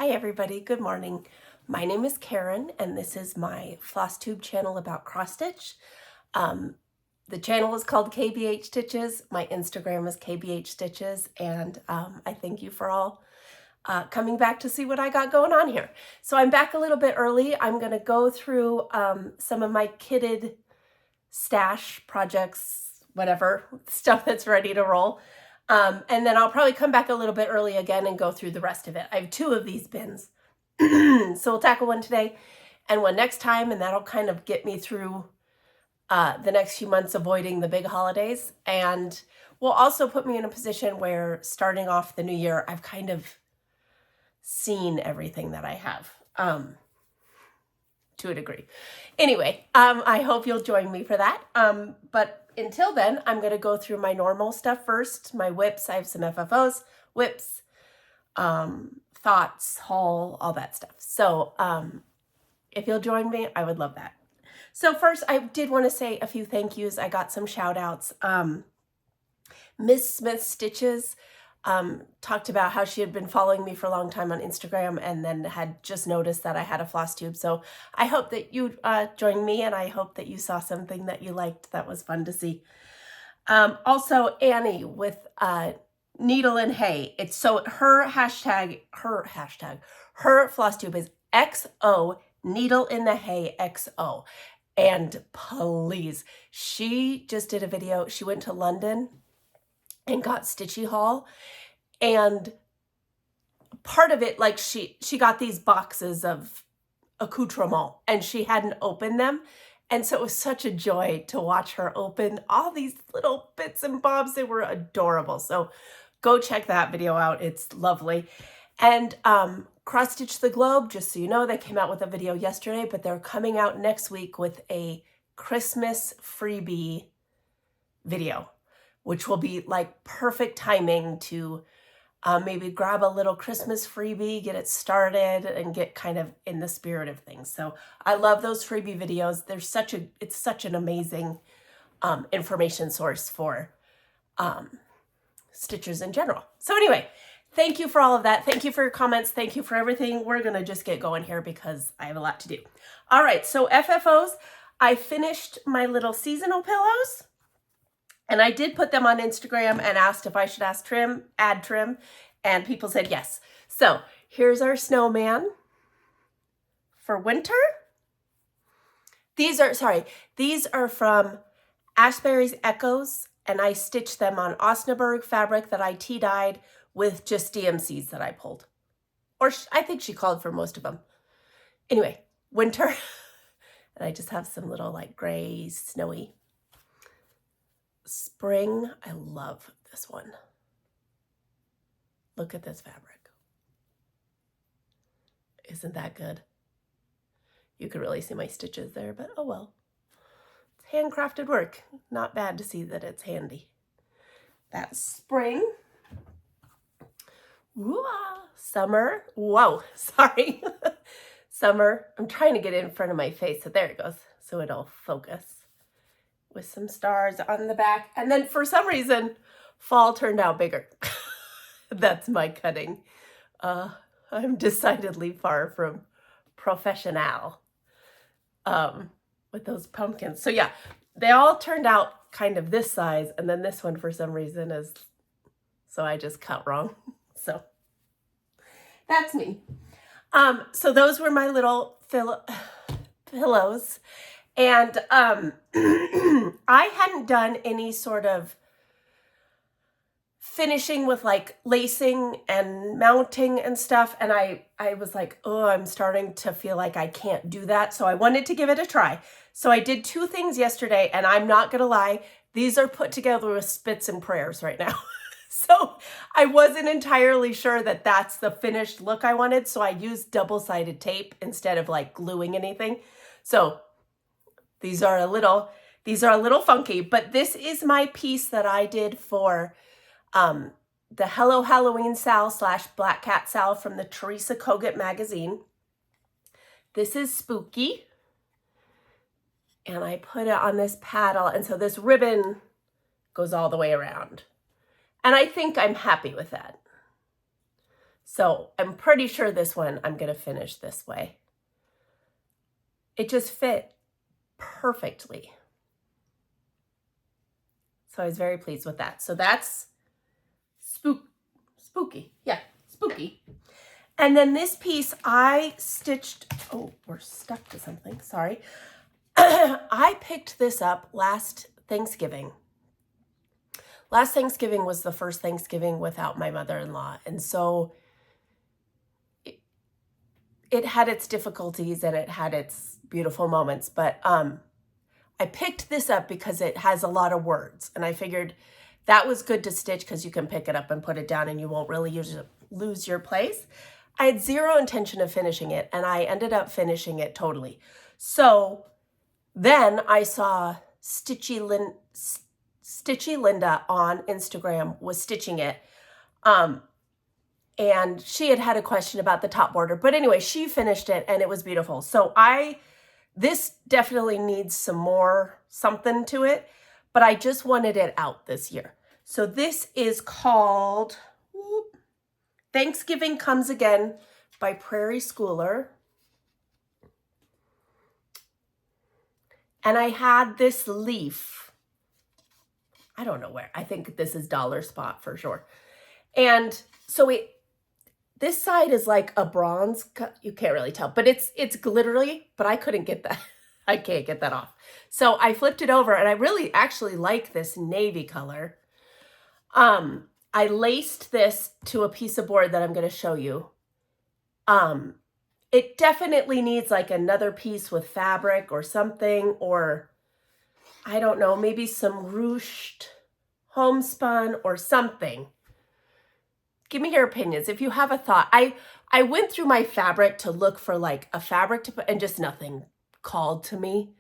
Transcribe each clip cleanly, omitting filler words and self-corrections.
Hi everybody, good morning. My name is Karen and this is my Flosstube channel about cross stitch. The channel is called KBH Stitches. My Instagram is KBH Stitches, and I thank you for all coming back to see what I got going on here. So I'm back a little bit early. I'm going to go through some of my kitted stash projects, whatever, stuff that's ready to roll. And then I'll probably come back a little bit early again and go through the rest of it. I have 2 of these bins. So we'll tackle one today and one next time, and that'll kind of get me through the next few months avoiding the big holidays. And will also put me in a position where starting off the new year, I've kind of seen everything that I have to a degree. Anyway, I hope you'll join me for that. But until then, I'm going to go through my normal stuff first. My whips, I have some FFOs, whips, thoughts, haul, all that stuff. So if you'll join me, I would love that. So first, I did want to say a few thank yous. I got some shout outs. Miss Smith Stitches talked about how she had been following me for a long time on Instagram and then had just noticed that I had a Flosstube. So I hope that you joined me, and I hope that you saw something that you liked that was fun to see. Also Annie with Needle and Hay. It's so her Flosstube is XO Needle in the Hay XO. And please, she just did a video. She went to London and got Stitchy haul, and part of it, like she got these boxes of accoutrement and she hadn't opened them, and so it was such a joy to watch her open all these little bits and bobs. They were adorable. So go check that video out. It's lovely. And Cross Stitch the Globe, just so you know, they came out with a video yesterday, but they're coming out next week with a Christmas freebie video, which will be like perfect timing to maybe grab a little Christmas freebie, get it started, and get kind of in the spirit of things. So I love those freebie videos. It's such an amazing information source for stitchers in general. So anyway, thank you for all of that. Thank you for your comments. Thank you for everything. We're going to just get going here because I have a lot to do. All right, so FFOs, I finished my little seasonal pillows. And I did put them on Instagram and asked if I should add trim, and people said yes. So here's our snowman for winter. These are from Ashberry's Echoes, and I stitched them on Osnaburg fabric that I tea-dyed with just DMCs that I pulled. Or I think she called for most of them. Anyway, winter. And I just have some little like gray, snowy. Spring, I love this one. Look at this fabric. Isn't that good? You could really see my stitches there, but oh well. It's handcrafted work. Not bad to see that it's handy. That's spring. Woo-ah. Summer. Whoa, sorry. Summer. I'm trying to get it in front of my face, so there it goes, so it'll focus. With some stars on the back. And then for some reason, fall turned out bigger. That's my cutting. I'm decidedly far from professional with those pumpkins. So yeah, they all turned out kind of this size, and then this one for some reason is, so I just cut wrong. So that's me. So those were my little pillows. And I hadn't done any sort of finishing with like lacing and mounting and stuff. And I was like, oh, I'm starting to feel like I can't do that. So I wanted to give it a try. So I did 2 things yesterday, and I'm not going to lie, these are put together with spits and prayers right now. So I wasn't entirely sure that that's the finished look I wanted. So I used double-sided tape instead of like gluing anything. So these are a little funky, but this is my piece that I did for the Hello Halloween Sal / Black Cat Sal from the Teresa Kogut magazine. This is spooky. And I put it on this paddle, and so this ribbon goes all the way around. And I think I'm happy with that. So I'm pretty sure this one I'm going to finish this way. It just fit perfectly. So I was very pleased with that. So that's spooky. Yeah, spooky. And then this piece I stitched, oh, we're stuck to something, sorry. I picked this up last Thanksgiving. Last Thanksgiving was the first Thanksgiving without my mother-in-law. And so it had its difficulties and it had its beautiful moments. But I picked this up because it has a lot of words. And I figured that was good to stitch because you can pick it up and put it down and you won't really lose your place. I had zero intention of finishing it, and I ended up finishing it totally. So then I saw Stitchy Linda on Instagram was stitching it. And she had a question about the top border. But anyway, she finished it and it was beautiful. So this definitely needs some more something to it, but I just wanted it out this year. So this is called Thanksgiving Comes Again by Prairie Schooler. And I had this leaf. I don't know where. I think this is Dollar Spot for sure. And so this side is like a bronze. You can't really tell, but it's glittery, but I couldn't get that. I can't get that off. So I flipped it over and I really actually like this navy color. I laced this to a piece of board that I'm going to show you. It definitely needs like another piece with fabric or something, or I don't know, maybe some ruched homespun or something. Give me your opinions. If you have a thought, I went through my fabric to look for like a fabric to put, and just nothing called to me.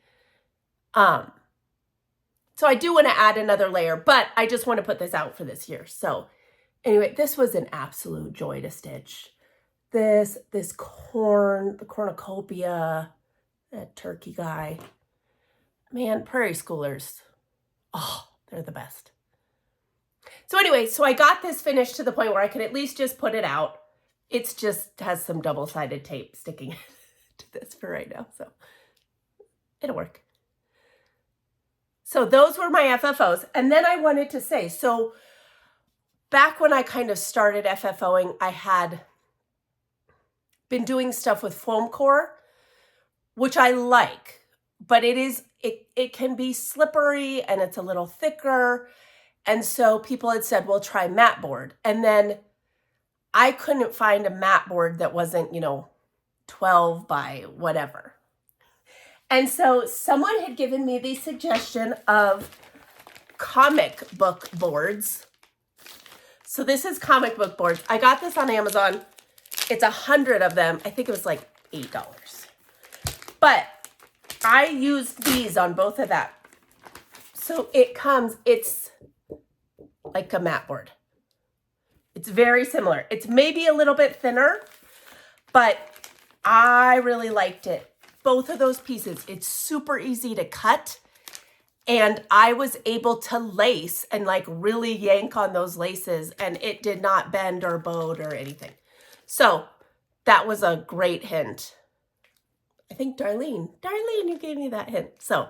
So I do want to add another layer, but I just want to put this out for this year. So anyway, this was an absolute joy to stitch. This the cornucopia, that turkey guy. Man, Prairie Schoolers. Oh, they're the best. So anyway, so I got this finished to the point where I could at least just put it out. It's just has some double-sided tape sticking to this for right now, so it'll work. So those were my FFOs. And then I wanted to say, so back when I kind of started FFOing, I had been doing stuff with foam core, which I like, but it can be slippery and it's a little thicker. And so people had said, well, try mat board. And then I couldn't find a mat board that wasn't, 12 by whatever. And so someone had given me the suggestion of comic book boards. So this is comic book boards. I got this on Amazon. It's 100 of them. I think it was like $8. But I used these on both of that. So it's like a mat board. It's very similar. It's maybe a little bit thinner, but I really liked it. Both of those pieces, it's super easy to cut. And I was able to lace and like really yank on those laces, and it did not bend or bowed or anything. So that was a great hint. I think Darlene, you gave me that hint. So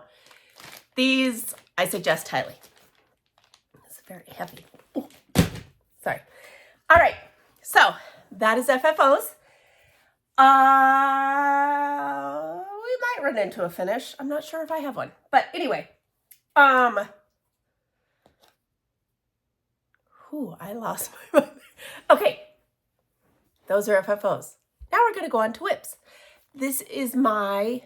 these I suggest highly. It's very heavy. Ooh, sorry. All right, so that is FFOs. We might run into a finish. I'm not sure if I have one, but anyway, I lost my mind. Okay, those are FFOs. Now we're going to go on to whips. This is I'm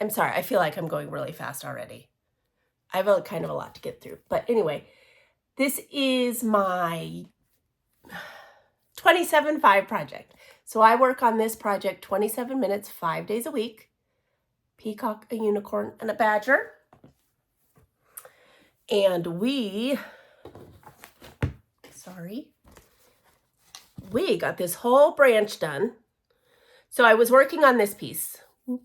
sorry, I feel like I'm going really fast already. I have a kind of a lot to get through, but anyway, this is my 27/5 project. So I work on this project 27 minutes, 5 days a week. Peacock, a unicorn, and a badger. And we got this whole branch done. So I was working on this piece. I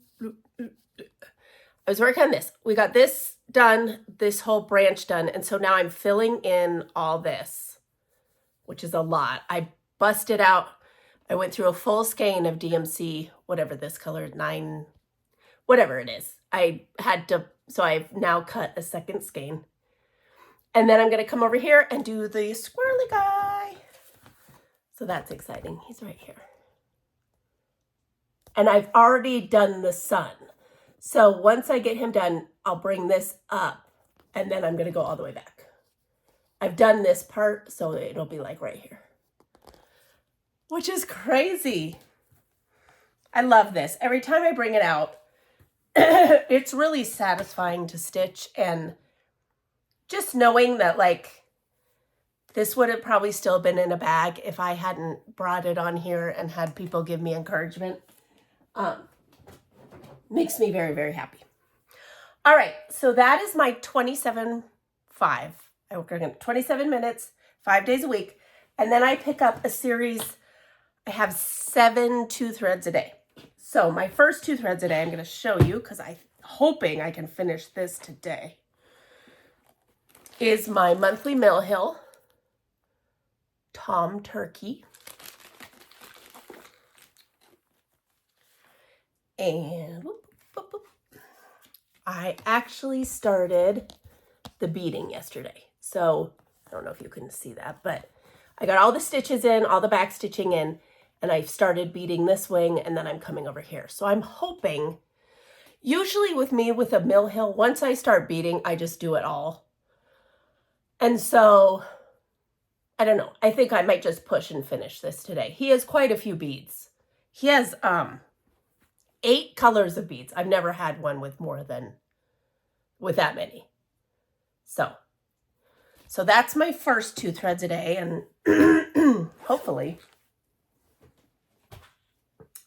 was working on this. We got this done, this whole branch done. And so now I'm filling in all this, which is a lot. I busted out. I went through a full skein of DMC, whatever this color, 9, whatever it is. I had to, so I've now cut a second skein. And then I'm going to come over here and do the squirrely guy. So that's exciting. He's right here. And I've already done the sun. So once I get him done, I'll bring this up and then I'm going to go all the way back. I've done this part, so it'll be like right here. Which is crazy. I love this. Every time I bring it out, it's really satisfying to stitch, and just knowing that like this would have probably still been in a bag if I hadn't brought it on here and had people give me encouragement. Makes me very, very happy. All right, so that is my 27.5. I work on 27 minutes, 5 days a week. And then I pick up a series. I have 7 2 threads a day. So my first 2 threads a day, I'm going to show you because I'm hoping I can finish this today, is my monthly Mill Hill Tom Turkey. And whoop, whoop, whoop. I actually started the beading yesterday. So I don't know if you can see that, but I got all the stitches in, all the back stitching in, and I started beading this wing, and then I'm coming over here. So I'm hoping, usually with me with a Mill Hill, once I start beading, I just do it all. And so, I don't know. I think I might just push and finish this today. He has quite a few beads. He has 8 colors of beads. I've never had one with that many. So that's my first 2 threads a day, and hopefully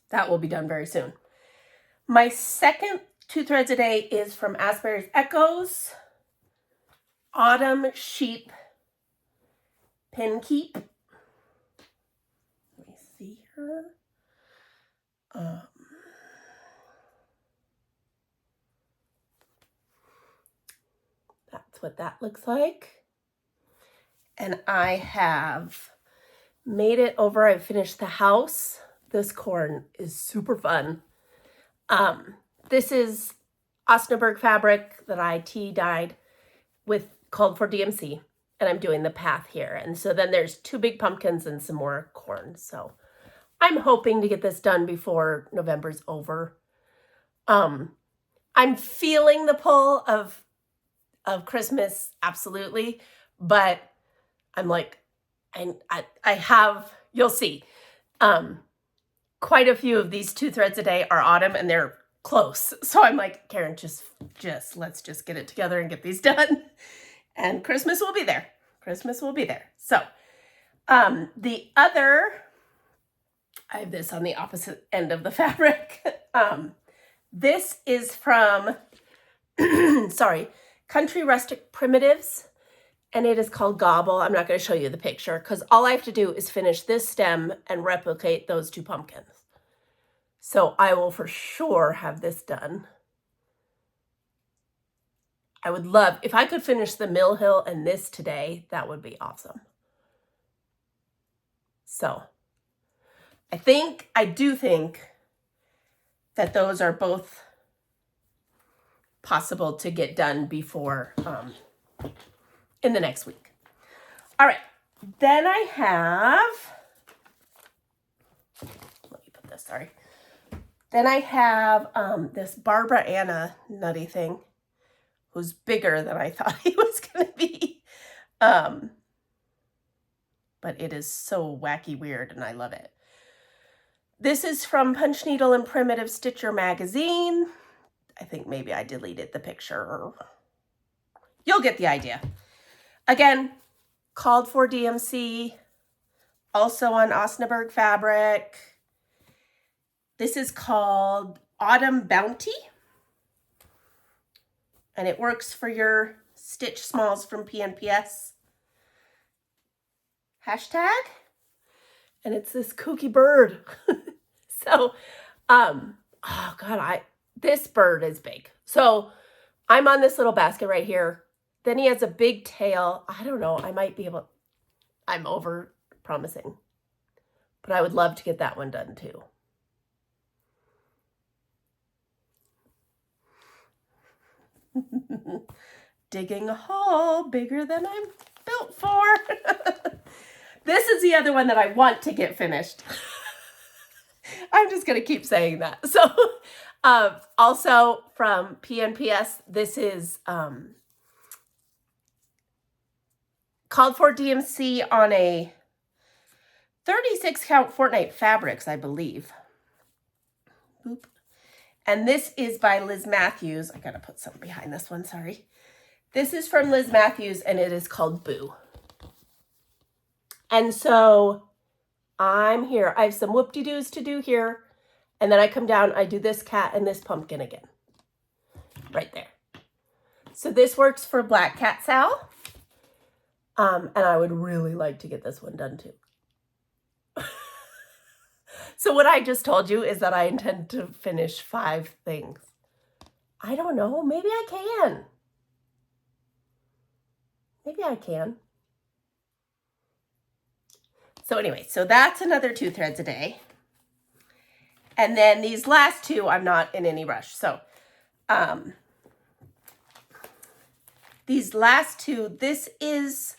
that will be done very soon. My second 2 threads a day is from Asbury's Echoes, Autumn Sheep Pin Keep. Let me see her. That's what that looks like. And I have made it over. I've finished the house. This corn is super fun. This is Osnaburg fabric that I tea-dyed with called for DMC. And I'm doing the path here. And so then there's 2 big pumpkins and some more corn. So I'm hoping to get this done before November's over. I'm feeling the pull of Christmas, absolutely. But I'm like, I have, you'll see, quite a few of these 2 threads a day are autumn, and they're close. So I'm like, Karen, just let's just get it together and get these done. And Christmas will be there. Christmas will be there. So the other, I have this on the opposite end of the fabric. This is from, sorry, Country Rustic Primitives. And it is called Gobble. I'm not going to show you the picture because all I have to do is finish this stem and replicate those 2 pumpkins. So I will for sure have this done. I would love, if I could finish the Mill Hill and this today, that would be awesome. So I do think that those are both possible to get done before, in the next week. All right, then I have, let me put this, sorry. Then I have this Barbara Anna nutty thing, who's bigger than I thought he was going to be. But it is so wacky weird, and I love it. This is from Punch Needle and Primitive Stitcher magazine. I think maybe I deleted the picture. You'll get the idea. Again, called for DMC, also on Osnaburg fabric. This is called Autumn Bounty. And it works for your stitch smalls from PNPS. Hashtag. And it's this kooky bird. So, oh God, this bird is big. So I'm on this little basket right here. Then he has a big tail. I don't know. I might be able, I'm over promising. but I would love to get that one done too. Digging a hole bigger than I'm built for. This is the other one that I want to get finished. I'm just going to keep saying that. So also from PNPS, this is called for DMC on a 36 count Fortnite fabrics, I believe. Boop. And this is by Liz Matthews. I got to put something behind this one, sorry. This is from Liz Matthews, and it is called Boo. And so I'm here. I have some whoop-de-doos to do here. And then I come down, I do this cat and this pumpkin again. Right there. So this works for Black Cat Sal. And I would really like to get this one done too. So what I just told you is that I intend to finish 5 things. I don't know. Maybe I can. Maybe I can. So anyway, so that's another 2 threads a day. And then these last 2, I'm not in any rush. So these last 2, this is,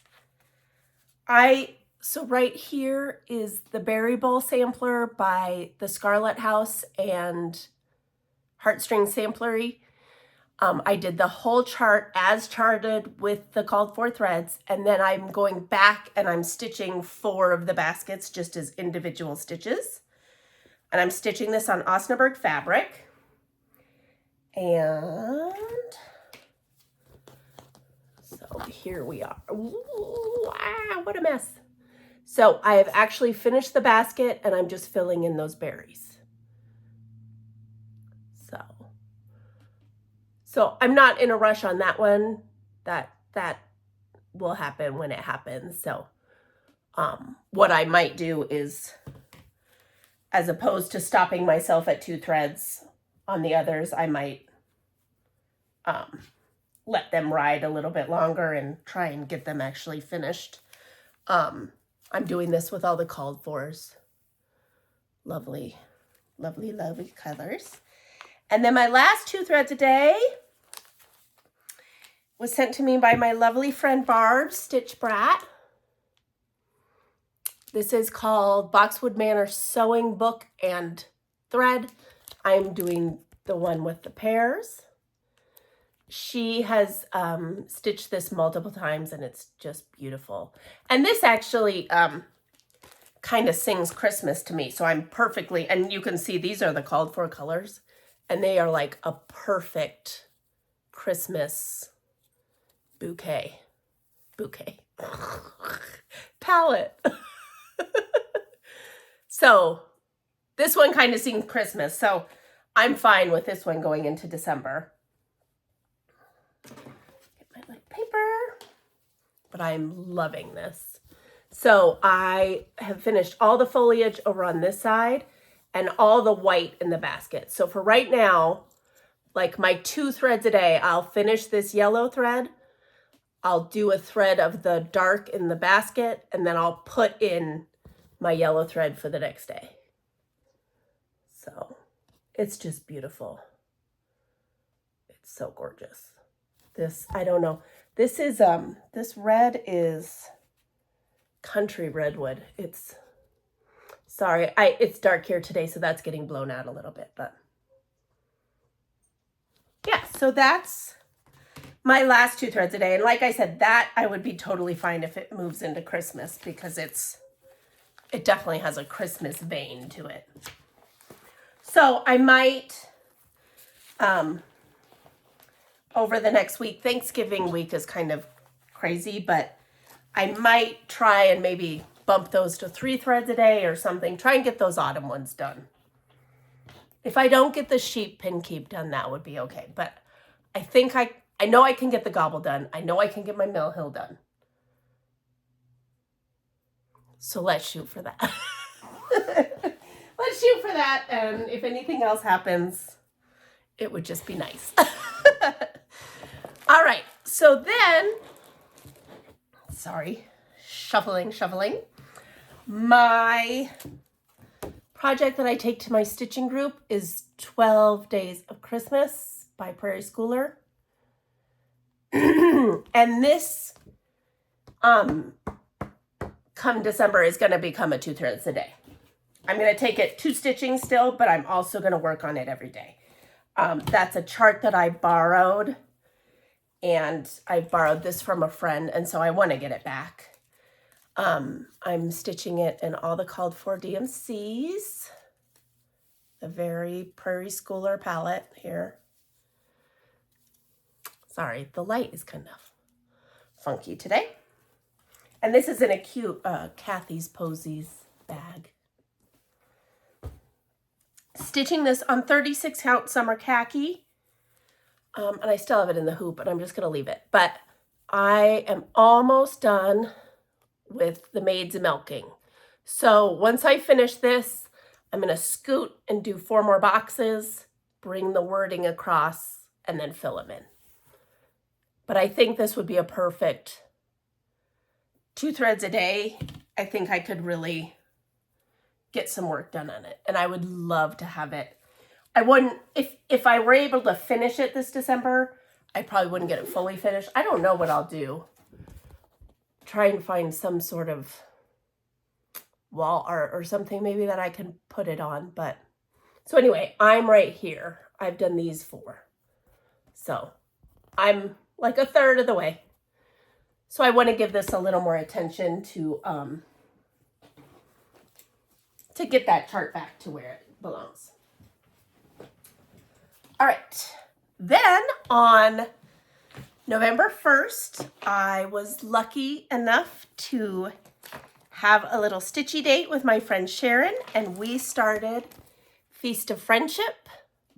so right here is the Berry Bowl sampler by the Scarlet House and Heartstring Samplery. I did the whole chart as charted with the called for threads, and then I'm going back and I'm stitching 4 of the baskets just as individual stitches. And I'm stitching this on Osnaburg fabric. And so here we are. Ooh, what a mess. So I have actually finished the basket and I'm just filling in those berries. So I'm not in a rush on that one. That will happen when it happens. So what I might do is, as opposed to stopping myself at 2 threads on the others, I might let them ride a little bit longer and try and get them actually finished. I'm doing this with all the called fors. Lovely, lovely, lovely colors. And then my last 2 threads a day was sent to me by my lovely friend Barb, Stitch Brat. This is called Boxwood Manor Sewing Book and Thread. I'm doing the one with the pairs. She has stitched this multiple times and it's just beautiful. And this actually kind of sings Christmas to me. So I'm perfectly, and you can see these are the called for colors. And they are like a perfect Christmas bouquet palette. So this one kind of sings Christmas. So I'm fine with this one going into December. Get my light paper. But I'm loving this. So I have finished all the foliage over on this side and all the white in the basket. So for right now, like my 2 threads a day, I'll finish this yellow thread. I'll do a thread of the dark in the basket, and then I'll put in my yellow thread for the next day. So it's just beautiful. It's so gorgeous. This, I don't know. This is, this red is country redwood. It's, sorry, it's dark here today, so that's getting blown out a little bit, but yeah, so that's my last 2 threads a day. And like I said, that I would be totally fine if it moves into Christmas because it definitely has a Christmas vein to it. So I might, over the next week, Thanksgiving week is kind of crazy, but I might try and maybe bump those to 3 threads a day or something. Try and get those autumn ones done. If I don't get the sheep pin keep done, that would be okay. But I think I know I can get the gobble done. I know I can get my Mill Hill done. So let's shoot for that. Let's shoot for that. And if anything else happens, it would just be nice. All right. So then, sorry, shuffling. My project that I take to my stitching group is 12 Days of Christmas by Prairie Schooler. And this, come December, is going to become a 2 threads a day. I'm going to take it to stitching still, but I'm also going to work on it every day. That's a chart that I borrowed, and I borrowed this from a friend, and so I want to get it back. I'm stitching it in all the called for DMCs, the very Prairie Schooler palette here. Sorry, the light is kind of funky today. And this is in a cute Kathy's Posies bag. Stitching this on 36 count summer khaki. And I still have it in the hoop, but I'm just going to leave it. But I am almost done with the maids milking. So once I finish this, I'm going to scoot and do 4 more boxes, bring the wording across, and then fill them in. But I think this would be a perfect 2 threads a day. I think I could really get some work done on it. And I would love to have it. I wouldn't, if I were able to finish it this December, I probably wouldn't get it fully finished. I don't know what I'll do. Try and find some sort of wall art or something maybe that I can put it on. But so anyway, I'm right here. I've done these 4. So I'm like a third of the way. So I want to give this a little more attention to get that chart back to where it belongs. All right. Then on November 1st, I was lucky enough to have a little stitchy date with my friend Sharon, and we started Feast of Friendship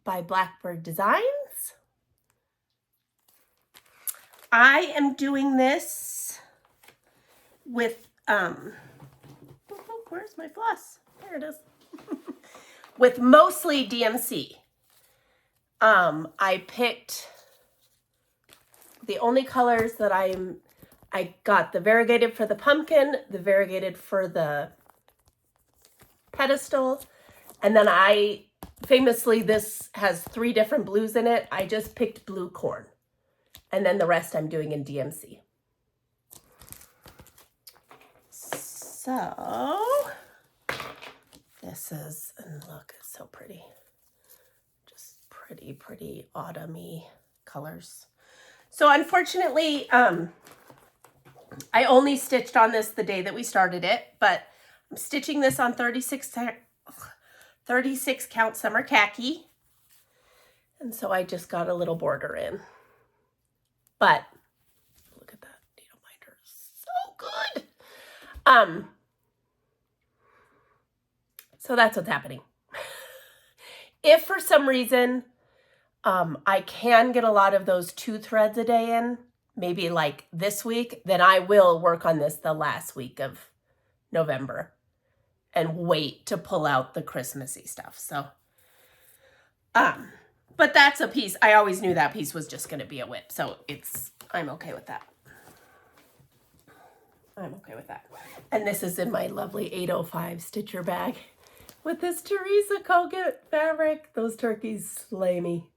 by Blackbird Designs. I am doing this with, where's my floss? There it is. With mostly DMC. I picked the only colors that I got the variegated for the pumpkin, the variegated for the pedestal, and then famously, this has 3 different blues in it. I just picked blue corn. And then the rest I'm doing in DMC. So, this is, and look, it's so pretty. Just pretty autumny colors. So unfortunately, I only stitched on this the day that we started it, but I'm stitching this on 36 count summer khaki. And so I just got a little border in. But look at that needle minder, so good. So that's what's happening. If for some reason I can get a lot of those 2 threads a day in, maybe like this week, then I will work on this the last week of November and wait to pull out the Christmassy stuff. So, but that's a piece. I always knew that piece was just going to be a whip. So I'm okay with that. I'm okay with that. And this is in my lovely 805 Stitcher bag with this Teresa Kogut fabric. Those turkeys slay me.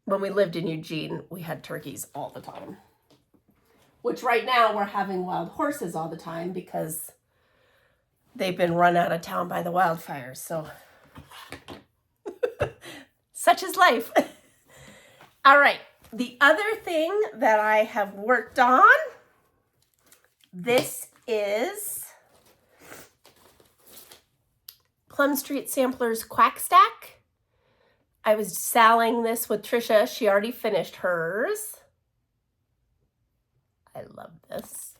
When we lived in Eugene, we had turkeys all the time. Which right now we're having wild horses all the time because they've been run out of town by the wildfires. So such is life. All right. The other thing that I have worked on, this is Plum Street Samplers Quack Stack. I was selling this with Trisha. She already finished hers. I love this.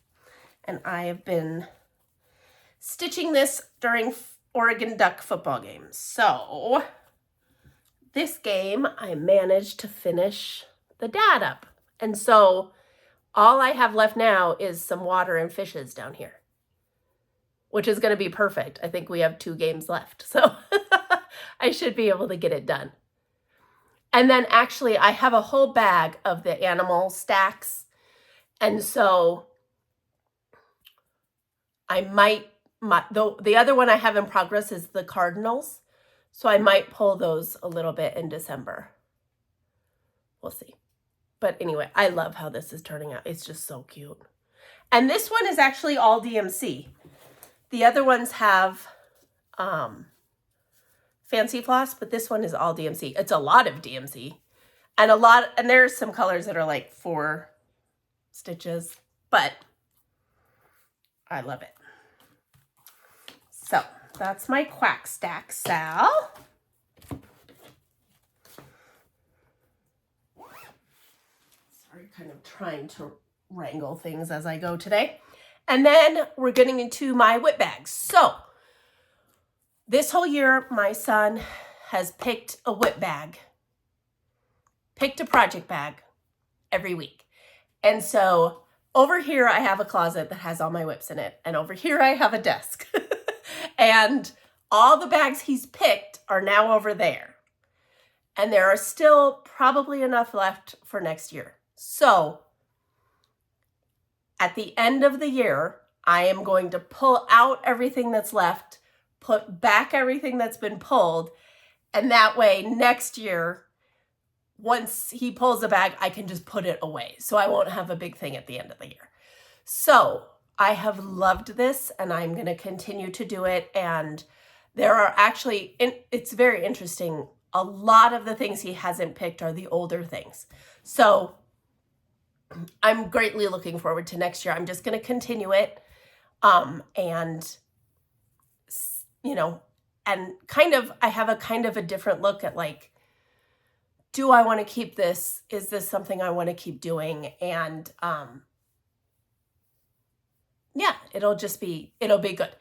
And I have been stitching this during Oregon Duck football games. So this game, I managed to finish the dad up. And so all I have left now is some water and fishes down here, which is going to be perfect. I think we have 2 games left. So I should be able to get it done. And then actually I have a whole bag of the animal stacks. And so I might the other one I have in progress is the cardinals. So I might pull those a little bit in December. We'll see. But anyway, I love how this is turning out. It's just so cute. And this one is actually all DMC. The other ones have fancy floss, but this one is all DMC. It's a lot of DMC. And there's some colors that are like 4 stitches, but I love it. So that's my Quack Stack Sal. Sorry, kind of trying to wrangle things as I go today. And then we're getting into my whip bags. So this whole year, my son has picked a whip bag, picked a project bag every week. And so over here, I have a closet that has all my whips in it. And over here, I have a desk. And all the bags he's picked are now over there. And there are still probably enough left for next year. So at the end of the year, I am going to pull out everything that's left, put back everything that's been pulled. And that way next year, once he pulls a bag, I can just put it away. So I won't have a big thing at the end of the year. So I have loved this and I'm going to continue to do it. And there are actually, it's very interesting. A lot of the things he hasn't picked are the older things. So I'm greatly looking forward to next year. I'm just going to continue it. And, you know, and kind of, I have a kind of a different look at like, do I want to keep this? Is this something I want to keep doing? And, yeah, it'll be good.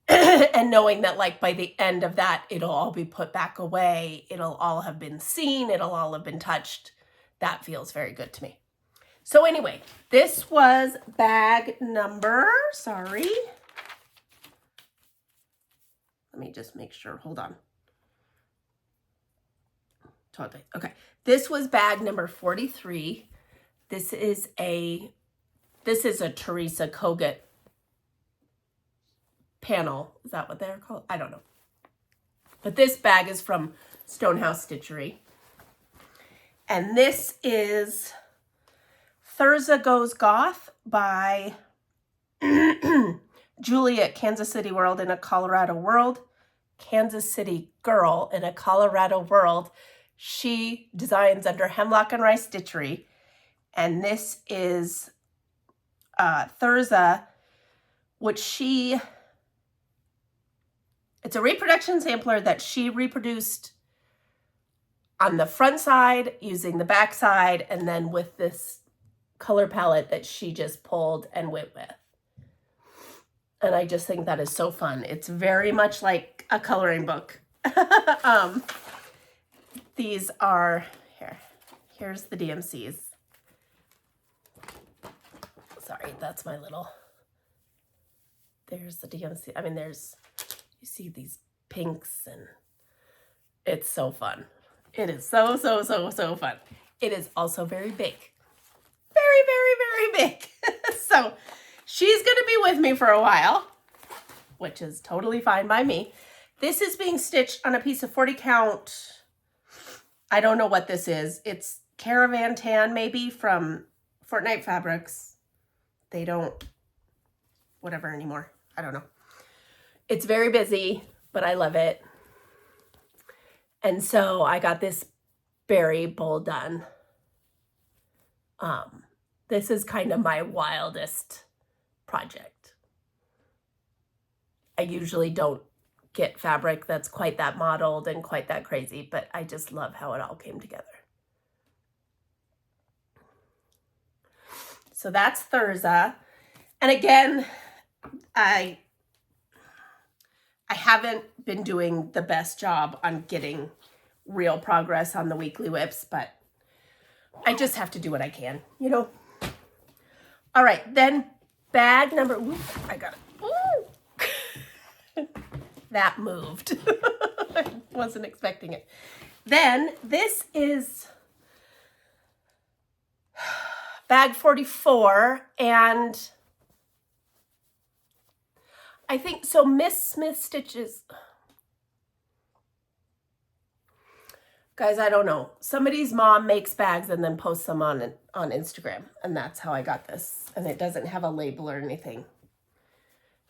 And knowing that like by the end of that, it'll all be put back away. It'll all have been seen. It'll all have been touched. That feels very good to me. So anyway, this was bag number, sorry. Let me just make sure, hold on. Okay, this was bag number 43. This is a Teresa Kogut panel. Is that what they're called? I don't know. But this bag is from Stonehouse Stitchery. And this is Thurza Goes Goth by Julie at Kansas City World in a Colorado World. Kansas City Girl in a Colorado World. She designs under Hemlock and Rice Stitchery. And this is Thurza, which it's a reproduction sampler that she reproduced on the front side using the back side and then with this color palette that she just pulled and went with. And I just think that is so fun. It's very much like a coloring book. These are, here's the DMCs. Sorry, that's my little, there's the DMC. I mean, you see these pinks and it's so fun. It is so fun. It is also very big. Very big. So she's going to be with me for a while, which is totally fine by me. This is being stitched on a piece of 40 count. I don't know what this is. It's Caravan Tan maybe from Fortnite Fabrics. They don't, whatever anymore. I don't know. It's very busy, but I love it. And so I got this berry bowl done. This is kind of my wildest project. I usually don't get fabric that's quite that modeled and quite that crazy, but I just love how it all came together. So that's Thurza. And again, I haven't been doing the best job on getting real progress on the weekly whips, but I just have to do what I can, you know? All right, then bag number, ooh, I got it. Ooh. That moved. I wasn't expecting it. Then this is bag 44, and I think, so Miss Smith Stitches. Guys, I don't know. Somebody's mom makes bags and then posts them on Instagram. And that's how I got this. And it doesn't have a label or anything.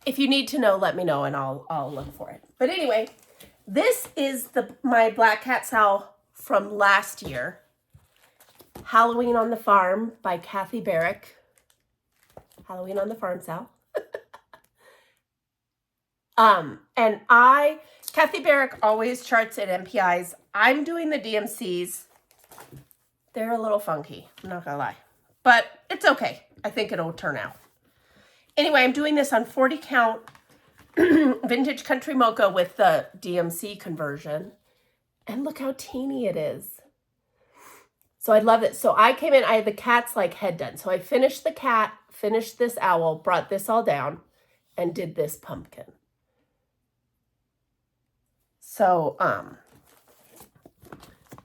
If you need to know, let me know and I'll look for it. But anyway, this is my Black Cat Sow from last year. Halloween on the Farm by Kathy Barrick. Halloween on the Farm Sow. And Kathy Barrick always charts at MPIs. I'm doing the DMCs. They're a little funky, I'm not gonna lie. But it's okay. I think it'll turn out. Anyway, I'm doing this on 40 count vintage country mocha with the DMC conversion. And look how teeny it is. So I love it. So I came in, I had the cat's like head done. So I finished the cat, finished this owl, brought this all down, and did this pumpkin. So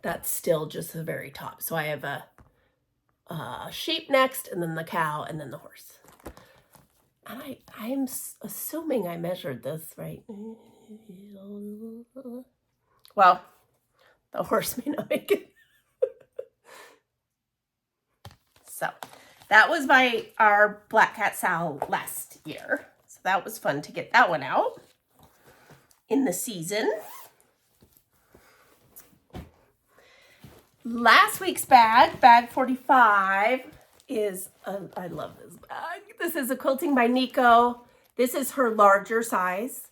that's still just the very top. So I have a sheep next, and then the cow, and then the horse. And I'm assuming I measured this right. Well, the horse may not make it. So that was our Black Cat Sow last year. So that was fun to get that one out in the season. Last week's bag 45, is, I love this bag. This is a Quilting by Nico. This is her larger size.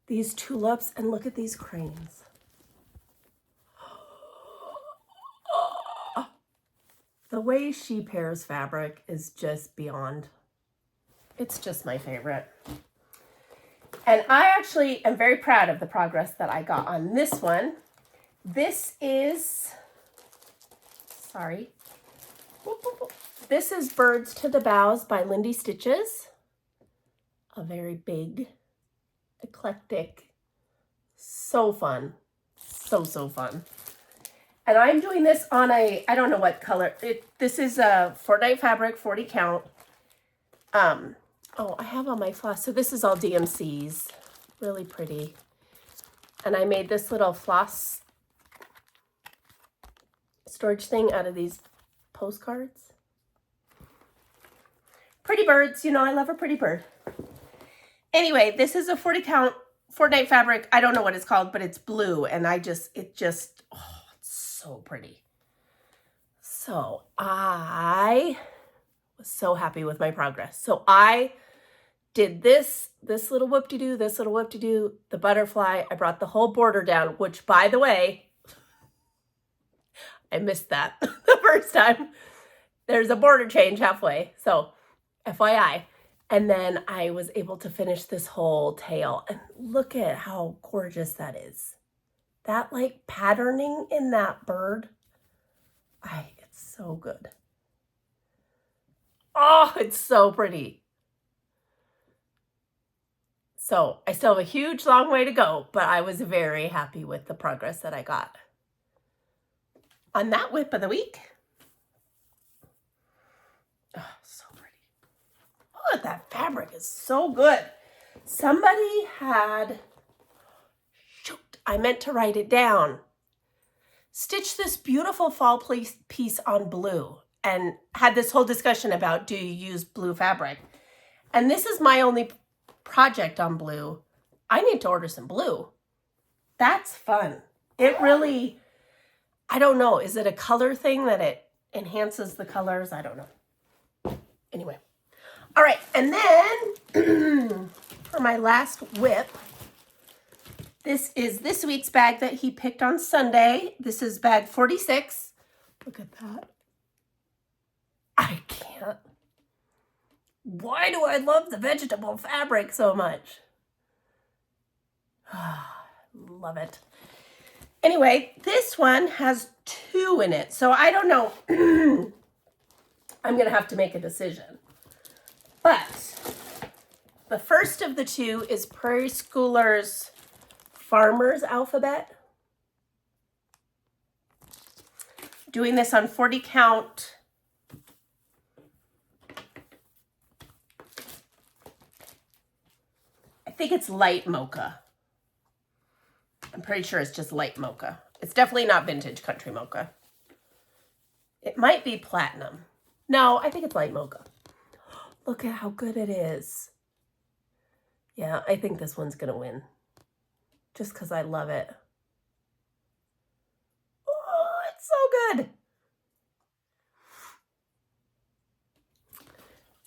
These tulips, and look at these cranes. The way she pairs fabric is just beyond. It's just my favorite. And I actually am very proud of the progress that I got on this one. This is, sorry. This is Birds to the Boughs by Lindy Stitches. A very big, eclectic, so fun. So fun. And I'm doing this on I don't know what color. This is a Fortnite fabric, 40 count. Oh, I have on my floss. So this is all DMCs. Really pretty. And I made this little floss storage thing out of these postcards. Pretty birds. You know, I love a pretty bird. Anyway, this is a 40 count Fortnite fabric. I don't know what it's called, but it's blue. And oh, it's so pretty. So I was so happy with my progress. So I did this little whoop-de-doo, this little whoop-de-doo, the butterfly. I brought the whole border down, which, by the way, I missed that the first time. There's a border change halfway, so FYI. And then I was able to finish this whole tail. And look at how gorgeous that is. That like patterning in that bird, it's so good. Oh, it's so pretty. So I still have a huge long way to go, but I was very happy with the progress that I got on that whip of the week. Oh, so pretty. Oh, that fabric is so good. Somebody had, shoot, I meant to write it down. Stitch this beautiful fall piece on blue and had this whole discussion about, do you use blue fabric? And this is my only project on blue. I need to order some blue. That's fun. It really, I don't know. Is it a color thing that it enhances the colors? I don't know. Anyway. All right. And then for my last whip, this is this week's bag that he picked on Sunday. This is bag 46. Look at that. I can't. Why do I love the vegetable fabric so much? Love it. Anyway, this one has 2 in it. So I don't know. I'm going to have to make a decision. But the first of the 2 is Prairie Schooler's Farmer's Alphabet. Doing this on 40 count. I think it's light mocha. I'm pretty sure it's just light mocha. It's definitely not vintage country mocha. It might be platinum. No, I think it's light mocha. Look at how good it is. Yeah, I think this one's going to win. Just because I love it. Oh, it's so good.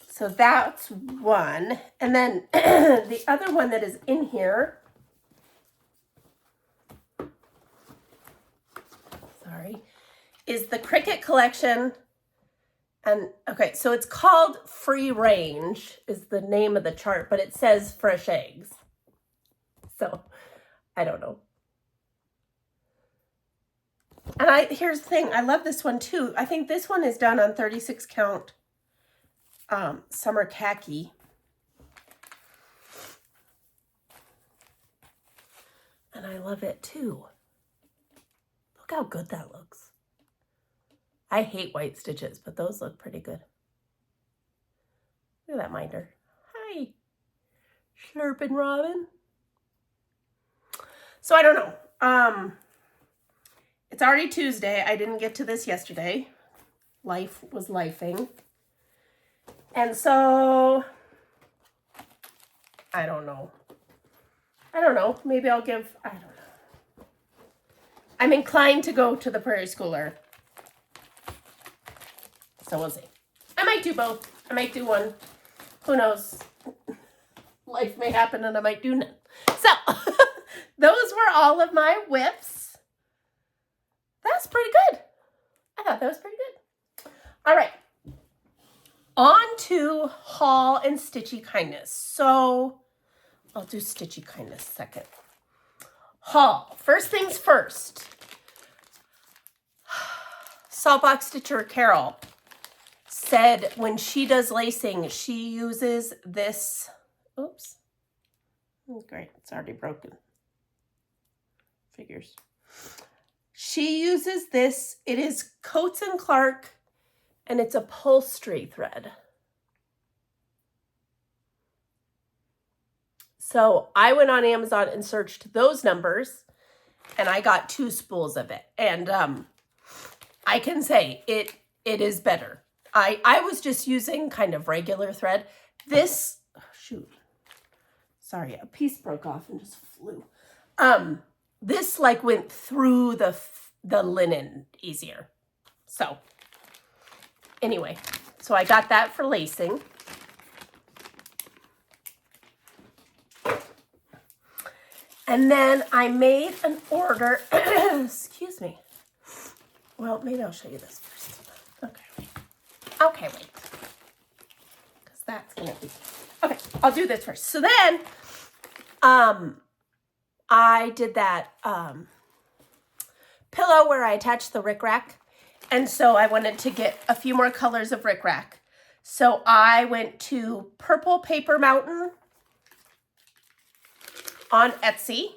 So that's one. And then the other one that is in here, sorry, is the Cricut collection. And okay, so it's called Free Range is the name of the chart, but it says fresh eggs. So I don't know. And here's the thing, I love this one too. I think this one is done on 36 count summer khaki. And I love it too. Look how good that looks. I hate white stitches, but those look pretty good. Look at that minder. Hi, Slurpin' Robin. So I don't know. It's already Tuesday. I didn't get to this yesterday. Life was lifing. And so, I don't know. Maybe I'll give, I don't know. I'm inclined to go to the Prairie Schooler. So we'll see. I might do both. I might do one. Who knows? Life may happen and I might do none. So, those were all of my whips. That's pretty good. I thought that was pretty good. All right. On to haul and stitchy kindness. So, I'll do stitchy kindness second. Haul. First things first. Saltbox Stitcher Carol said when she does lacing, she uses this. Oops. Oh, great. It's already broken. Figures. She uses this. It is Coates & Clark, and it's upholstery thread. So I went on Amazon and searched those numbers, and I got 2 spools of it. And I can say it is better. I was just using kind of regular thread. This, oh shoot, sorry, a piece broke off and just flew. This like went through the linen easier. So anyway, so I got that for lacing. And then I made an order, excuse me. Well, maybe I'll show you this first. Okay, wait. Because that's going to be, okay, I'll do this first. So then, I did that pillow where I attached the rickrack. And so I wanted to get a few more colors of rickrack. So I went to Purple Paper Mountain on Etsy.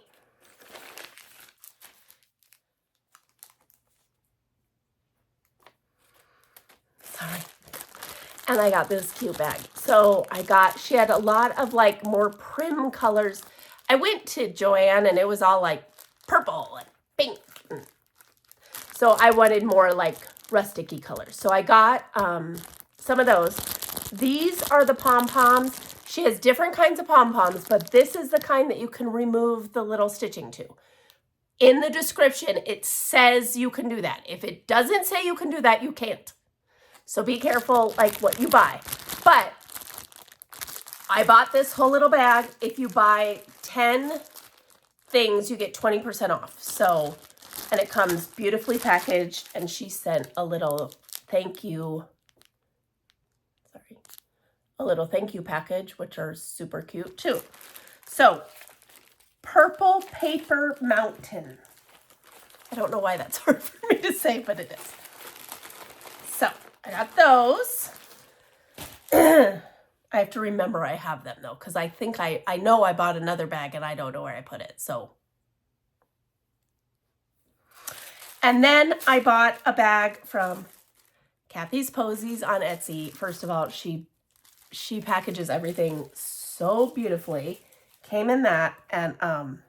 Sorry. And I got this cute bag. So she had a lot of like more prim colors. I went to Joann and it was all like purple and pink. So I wanted more like rustic-y colors. So I got some of those. These are the pom-poms. She has different kinds of pom-poms, but this is the kind that you can remove the little stitching to. In the description, it says you can do that. If it doesn't say you can do that, you can't. So be careful like what you buy. But I bought this whole little bag. If you buy 10 things, you get 20% off. So, and it comes beautifully packaged, and she sent a little thank you. Sorry. A little thank you package, which are super cute too. So, Purple Paper Mountain. I don't know why that's hard for me to say, but it is. So, I got those. I have to remember I have them though, because I think I know I bought another bag and I don't know where I put it. So, and then I bought a bag from Kathy's Posies on Etsy. First of all, she packages everything so beautifully. Came in that, and I'm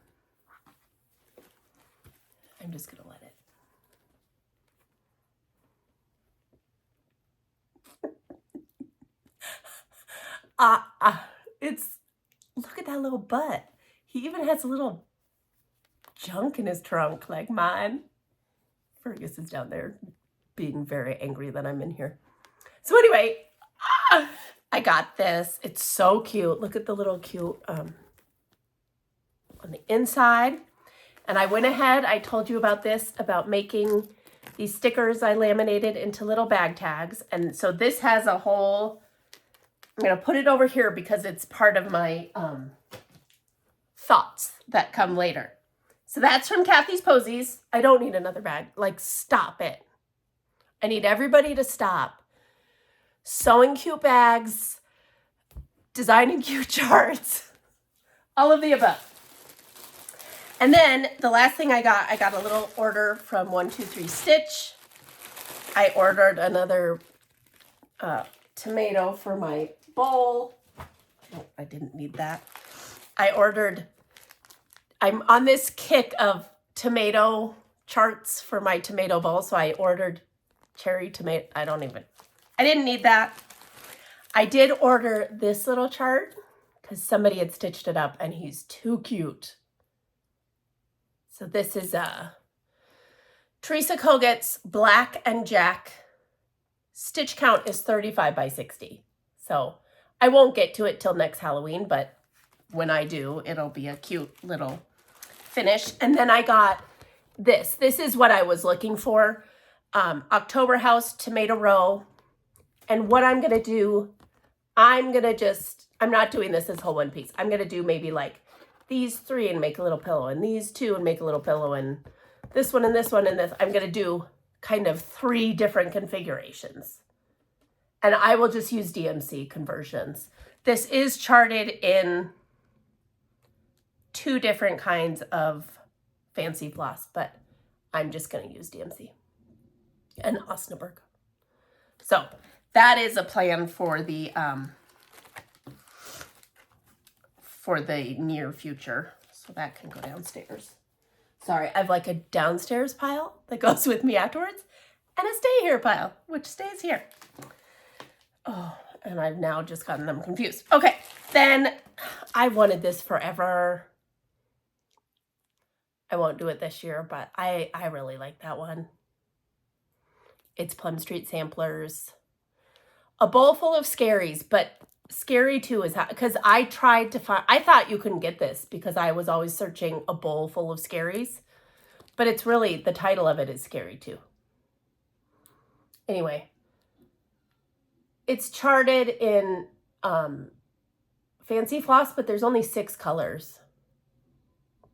just gonna let it. It's, look at that little butt. He even has a little junk in his trunk like mine. Fergus is down there being very angry that I'm in here. So anyway, I got this. It's so cute. Look at the little cute on the inside. And I went ahead, I told you about this, about making these stickers I laminated into little bag tags. And so this has a whole, I'm going to put it over here because it's part of my thoughts that come later. So that's from Kathy's Posies. I don't need another bag. Like, stop it. I need everybody to stop sewing cute bags, designing cute charts, all of the above. And then the last thing I got a little order from 123 Stitch. I ordered another tomato for my bowl. Oh, I didn't need that. I'm on this kick of tomato charts for my tomato bowl, so I ordered cherry tomato. I didn't need that. I did order this little chart because somebody had stitched it up and he's too cute. So this is Teresa Koget's Black and Jack. Stitch count is 35 by 60. So I won't get to it till next Halloween, but when I do, it'll be a cute little finish. And then I got this. This is what I was looking for. October House Tomato Row. And what I'm going to do, I'm not doing this as whole one piece. I'm going to do maybe like these 3 and make a little pillow, and these 2 and make a little pillow, and this one and this one and this. I'm going to do kind of 3 different configurations. And I will just use DMC conversions. This is charted in 2 different kinds of fancy floss, but I'm just going to use DMC and Osnaburg. So that is a plan for the near future. So that can go downstairs. Sorry, I have like a downstairs pile that goes with me afterwards and a stay here pile, which stays here. Oh, and I've now just gotten them confused. Okay, then I wanted this forever. I won't do it this year, but I really like that one. It's Plum Street Samplers. A bowl full of scaries, but Scary 2 is, because I tried to find, I thought you couldn't get this because I was always searching a bowl full of scaries, but it's really, the title of it is Scary 2. Anyway, it's charted in Fancy Floss, but there's only 6 colors,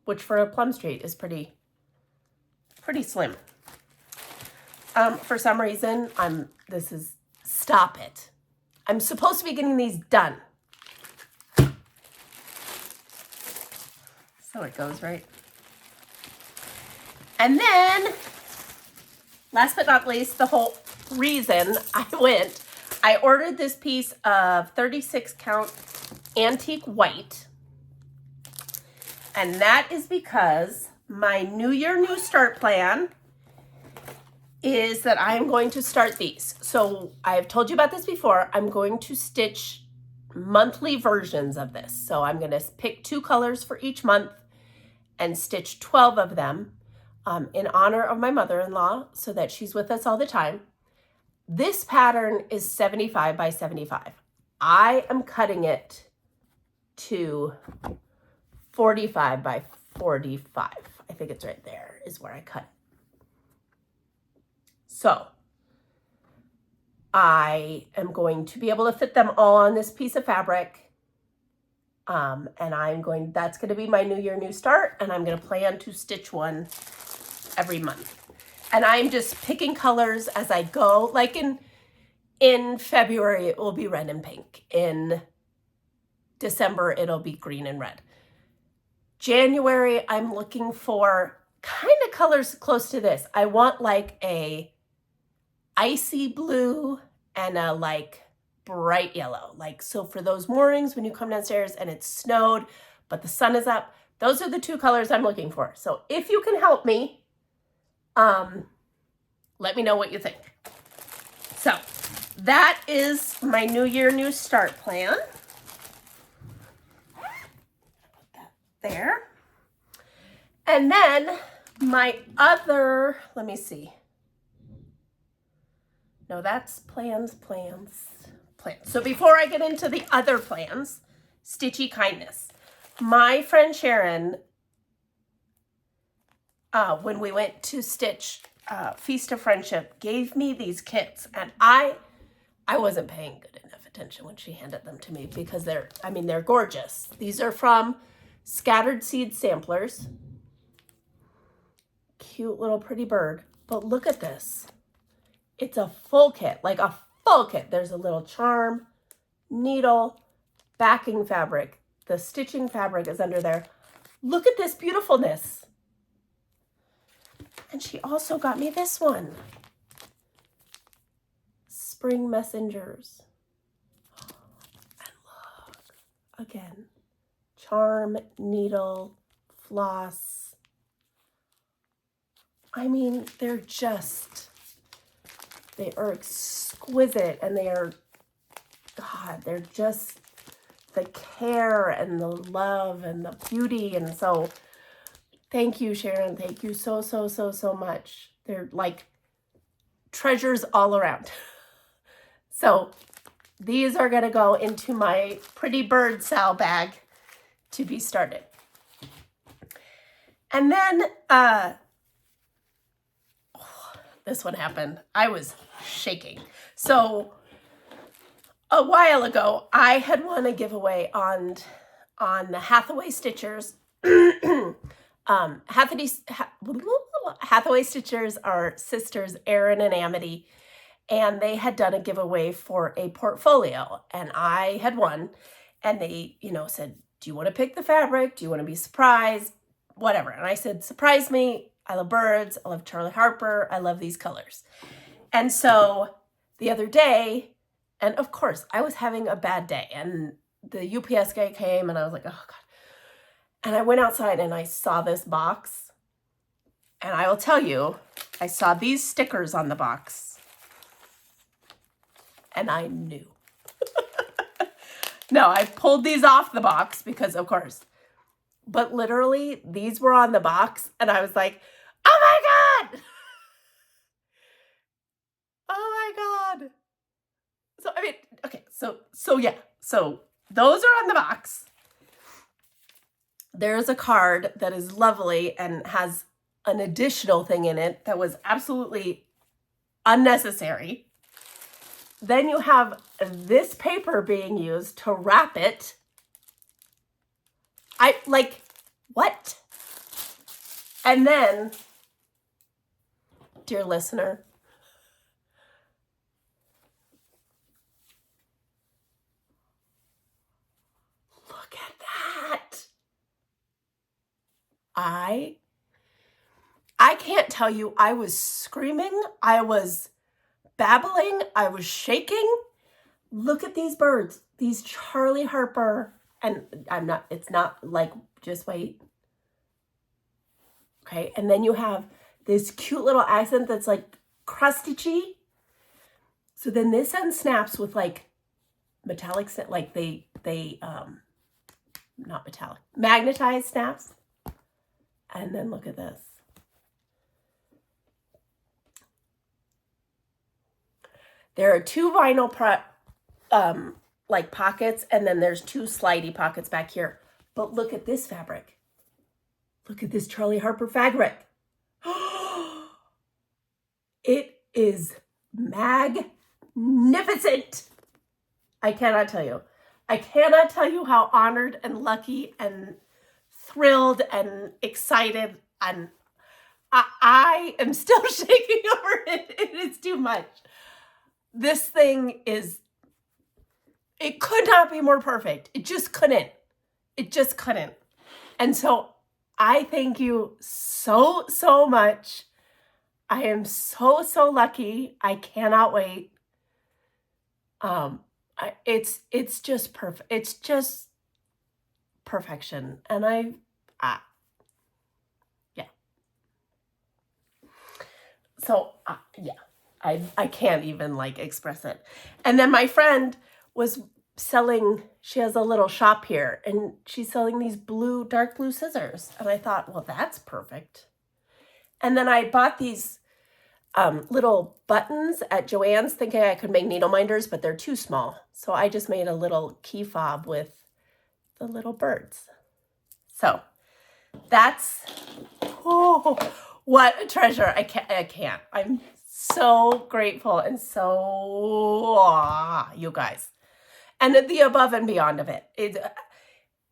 which for a Plum Street is pretty slim. For some reason, stop it. I'm supposed to be getting these done. So it goes, right? And then, last but not least, the whole reason I ordered this piece of 36 count antique white. And that is because my New Year, New Start plan is that I'm going to start these. So I've told you about this before. I'm going to stitch monthly versions of this. So I'm going to pick 2 colors for each month and stitch 12 of them in honor of my mother-in-law so that she's with us all the time. This pattern is 75 by 75. I am cutting it to 45 by 45. I think it's right there is where I cut. So I am going to be able to fit them all on this piece of fabric. And that's going to be my New Year, New Start. And I'm going to plan to stitch one every month. And I'm just picking colors as I go. Like in February, it will be red and pink. In December, it'll be green and red. January, I'm looking for kind of colors close to this. I want like a icy blue and a like bright yellow. Like, so for those mornings when you come downstairs and it's snowed, but the sun is up. Those are the two colors I'm looking for. So if you can help me, let me know what you think. So that is my New Year, New Start plan. Put that there. And then my other, let me see. No, that's plans. So before I get into the other plans, Stitchy Kindness. My friend Sharon, when we went to Stitch Feast of Friendship, gave me these kits, and I wasn't paying good enough attention when she handed them to me because they're gorgeous. These are from Scattered Seed Samplers. Cute little pretty bird. But look at this. It's a full kit, like a full kit. There's a little charm, needle, backing fabric. The stitching fabric is under there. Look at this beautifulness. And she also got me this one. Spring Messengers. And look, again, charm, needle, floss. I mean, they are exquisite, and they're just the care and the love and the beauty. And so thank you, Sharon. Thank you so much. They're like treasures all around. So these are going to go into my pretty bird sal bag to be started. And then this one happened. I was shaking. So a while ago, I had won a giveaway on the Hathaway Stitchers. Hathaway Stitchers are sisters Erin and Amity, and they had done a giveaway for a portfolio, and I had won. And they, said, "Do you want to pick the fabric? Do you want to be surprised? Whatever." And I said, "Surprise me. I love birds. I love Charlie Harper. I love these colors." And so the other day, and of course, I was having a bad day, and the UPS guy came, and I was like, oh God. And I went outside and I saw this box, and I will tell you, I saw these stickers on the box, and I knew. No, I pulled these off the box because, of course, but literally these were on the box, and I was like, oh my God. Oh my God. So, I mean, okay, so yeah. So those are on the box. There's a card that is lovely and has an additional thing in it that was absolutely unnecessary. Then you have this paper being used to wrap it. What? And then, dear listener, look at that. I can't tell you, I was screaming, I was babbling, I was shaking. Look at these birds, these Charlie Harper, and it's not like, just wait. Okay, and then you have this cute little accent that's like crusty. So then this end snaps with like metallic, like they not metallic, magnetized snaps. And then look at this. There are two vinyl like pockets, and then there's two slidey pockets back here. But look at this fabric. Look at this Charlie Harper fabric. It is magnificent. I cannot tell you. I cannot tell you how honored and lucky and thrilled and excited, and I am still shaking over it. It is too much. This thing is, it could not be more perfect. It just couldn't. And so I thank you so much. I am so lucky. I cannot wait. It's just perfect. It's just perfection. And yeah. So, yeah, I can't even like express it. And then my friend was selling, she has a little shop here, and she's selling these dark blue scissors. And I thought, well, that's perfect. And then I bought these little buttons at Joann's thinking I could make needle minders, but they're too small. So I just made a little key fob with the little birds. So that's, oh, what a treasure. I can't. I'm so grateful and so, you guys. And the above and beyond of it. It's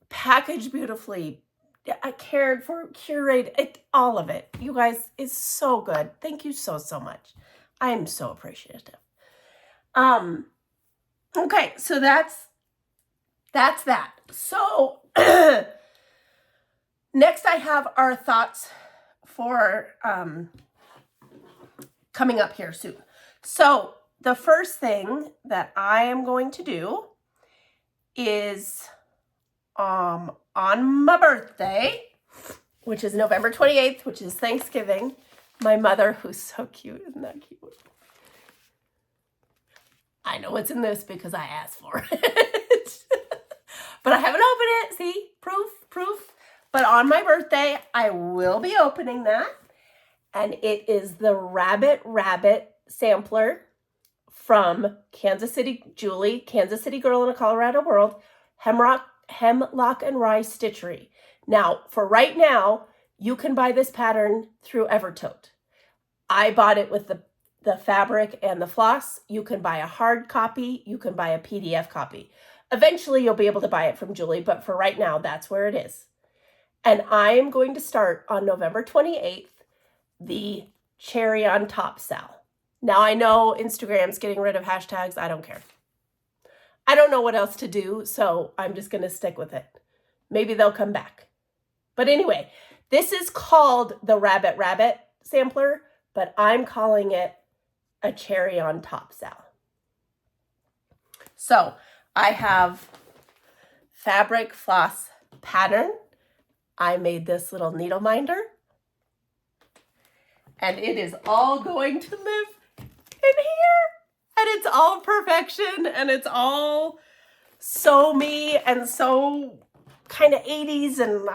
packaged beautifully, cared for, curated, all of it. You guys, is so good. Thank you so much. I am so appreciative. Okay, so that's that. So next I have our thoughts for coming up here soon. So the first thing that I am going to do is on my birthday, which is November 28th, which is Thanksgiving, my mother, who's so cute, isn't that cute? I know what's in this because I asked for it. But I haven't opened it. See? Proof. But on my birthday, I will be opening that. And it is the Rabbit sampler from Kansas City Julie, Kansas City Girl in a Colorado World, Hemlock and Rye Stitchery. Now, for right now, you can buy this pattern through Evertote. I bought it with the fabric and the floss. You can buy a hard copy. You can buy a PDF copy. Eventually, you'll be able to buy it from Julie, but for right now, that's where it is. And I am going to start on November 28th, the cherry on top sale. Now, I know Instagram's getting rid of hashtags. I don't care. I don't know what else to do, so I'm just going to stick with it. Maybe they'll come back. But anyway, this is called the Rabbit sampler, but I'm calling it a cherry on top sale. So I have fabric floss pattern. I made this little needle minder. And it is all going to live in here. And it's all perfection. And it's all so me and so kind of 80s. And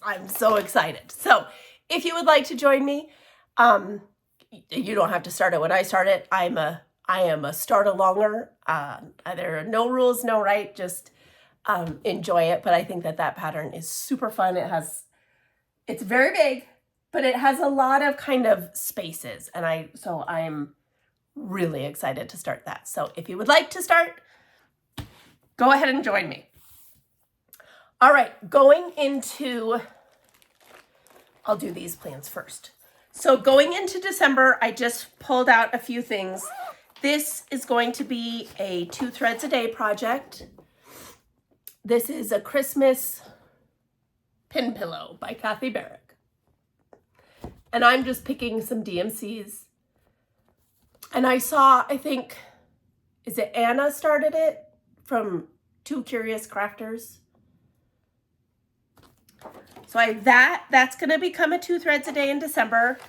I'm so excited. So if you would like to join me, you don't have to start it when I start it. I am a start-alonger. There are no rules, no right. Just enjoy it. But I think that pattern is super fun. It's very big, but it has a lot of kind of spaces. And I'm really excited to start that. So if you would like to start, go ahead and join me. All right, I'll do these plans first. So going into December, I just pulled out a few things. This is going to be a 2 threads a day project. This is a Christmas pin pillow by Kathy Barrick. And I'm just picking some DMCs. And I saw, I think, is it Anna started it from Two Curious Crafters? So that's going to become a 2 threads a day in December.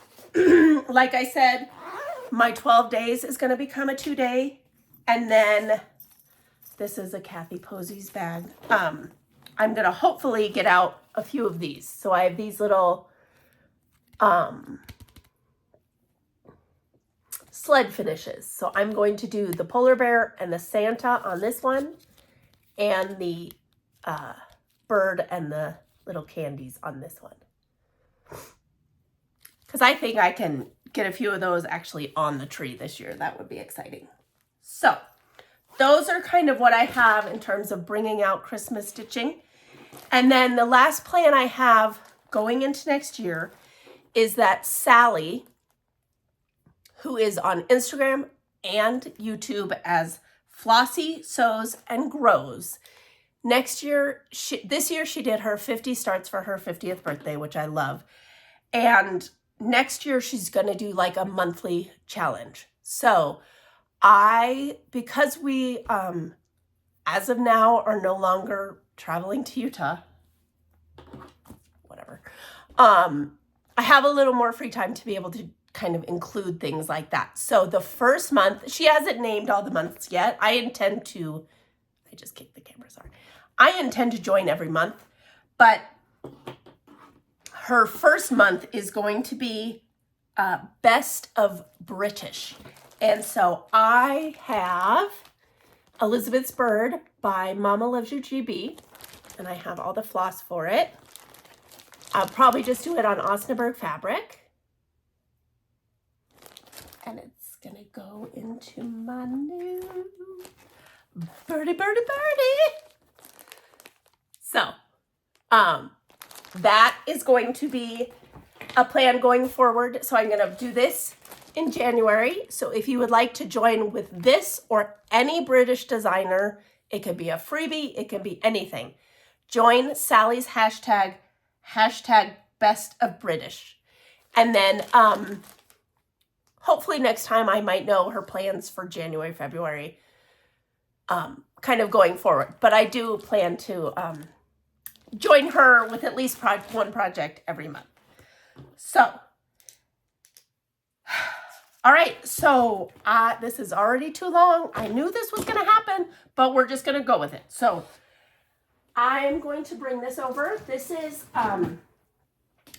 Like I said, my 12 days is going to become a 2-day. And then this is a Kathy Posey's bag. I'm going to hopefully get out a few of these. So I have these little sled finishes. So I'm going to do the polar bear and the Santa on this one, and the bird and the little candies on this one. Because I think I can get a few of those actually on the tree this year. That would be exciting. So those are kind of what I have in terms of bringing out Christmas stitching. And then the last plan I have going into next year is that Sally, who is on Instagram and YouTube as Flossie Sews and Grows, this year she did her 50 starts for her 50th birthday, which I love. And next year she's going to do like a monthly challenge. So because we, as of now, are no longer traveling to Utah, whatever. I have a little more free time to be able to kind of include things like that. So the first month, she hasn't named all the months yet. I just kicked the camera, sorry. I intend to join every month, but her first month is going to be Best of British. And so I have Elizabeth's Bird by Mama Loves You GB, and I have all the floss for it. I'll probably just do it on Osnaburg fabric. And it's gonna go into my new birdie, birdie, birdie. So, that is going to be a plan going forward. So I'm gonna do this in January. So if you would like to join with this or any British designer, it could be a freebie, it can be anything. Join Sally's hashtag Best of British. And then hopefully next time I might know her plans for January, February, kind of going forward. But I do plan to join her with at least one project every month. So, all right, so this is already too long. I knew this was going to happen, but we're just going to go with it. So I'm going to bring this over. This is,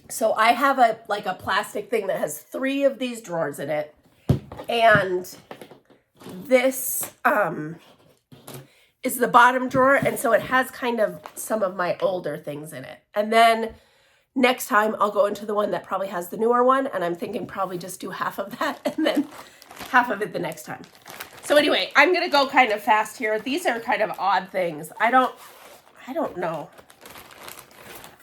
so I have a plastic thing that has 3 of these drawers in it. And this is the bottom drawer. And so it has kind of some of my older things in it. And then next time I'll go into the one that probably has the newer one. And I'm thinking probably just do half of that and then half of it the next time. So anyway, I'm going to go kind of fast here. These are kind of odd things. I don't know.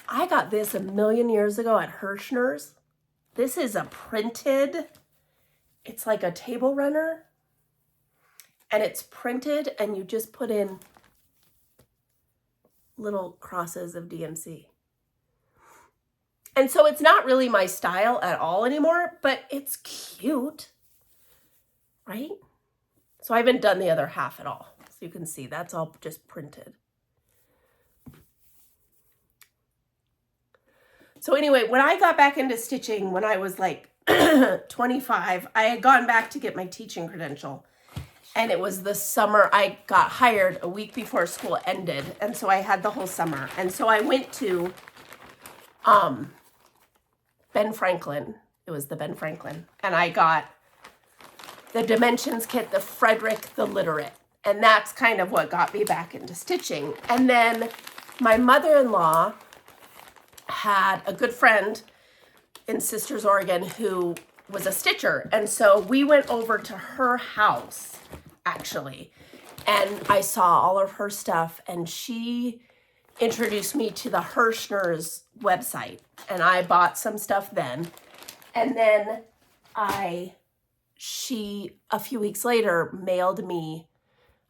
I got this a million years ago at Hirschner's. This is a printed, it's like a table runner. And it's printed and you just put in little crosses of DMC. And so it's not really my style at all anymore, but it's cute, right? So I haven't done the other half at all. So you can see that's all just printed. So anyway, when I got back into stitching when I was like 25, I had gone back to get my teaching credential. And it was the summer, I got hired a week before school ended. And so I had the whole summer. And so I went to Ben Franklin. It was the Ben Franklin. And I got the Dimensions kit, the Frederick, the Literate. And that's kind of what got me back into stitching. And then my mother-in-law had a good friend in Sisters, Oregon, who was a stitcher. And so we went over to her house, actually, and I saw all of her stuff, and she introduced me to the Hirschner's website, and I bought some stuff then. And then she, a few weeks later, mailed me,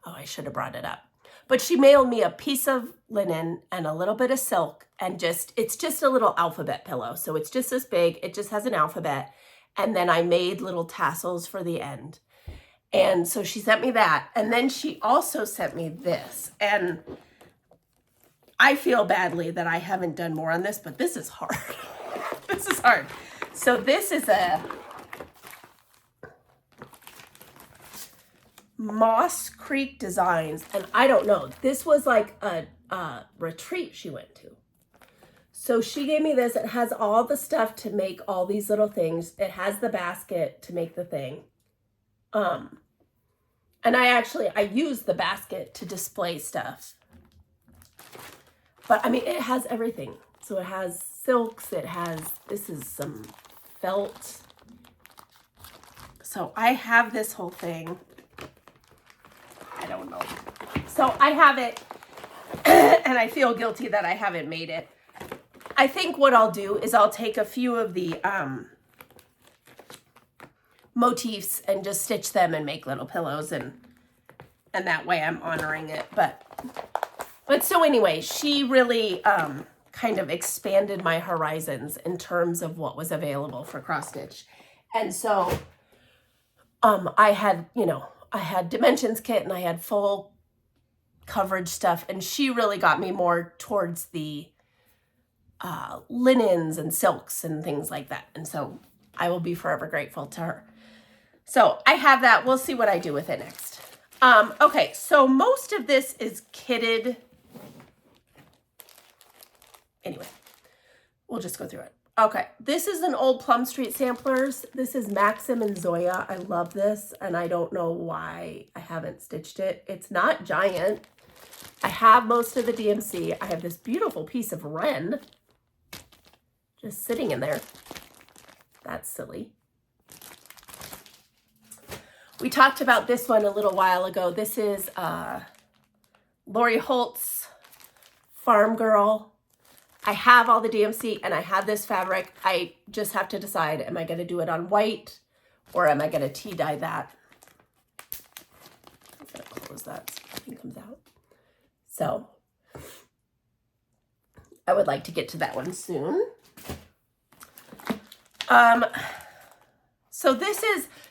oh, I should have brought it up, but she mailed me a piece of linen and a little bit of silk, and it's just a little alphabet pillow. So it's just this big, it just has an alphabet. And then I made little tassels for the end. And so she sent me that. And then she also sent me this. And I feel badly that I haven't done more on this, but this is hard. This is hard. So this is a Moss Creek Designs. And I don't know, this was like a retreat she went to. So she gave me this. It has all the stuff to make all these little things. It has the basket to make the thing. And I use the basket to display stuff. But I mean, it has everything. So it has silks. This is some felt. So I have this whole thing. I don't know. So I have it and I feel guilty that I haven't made it. I think what I'll do is I'll take a few of the motifs and just stitch them and make little pillows, and that way I'm honoring it. But so anyway, she really kind of expanded my horizons in terms of what was available for cross stitch. And so I had Dimensions kit and I had full coverage stuff, and she really got me more towards the linens and silks and things like that. And so I will be forever grateful to her. So I have that. We'll see what I do with it next. Okay, so most of this is kitted. Anyway, we'll just go through it. Okay, this is an old Plum Street Samplers. This is Maxim and Zoya. I love this, and I don't know why I haven't stitched it. It's not giant. I have most of the DMC. I have this beautiful piece of Wren just sitting in there. That's silly. We talked about this one a little while ago. This is Lori Holt's Farm Girl. I have all the DMC and I have this fabric. I just have to decide, am I going to do it on white or am I going to tea dye that? I'm going to close that so nothing comes out. So I would like to get to that one soon.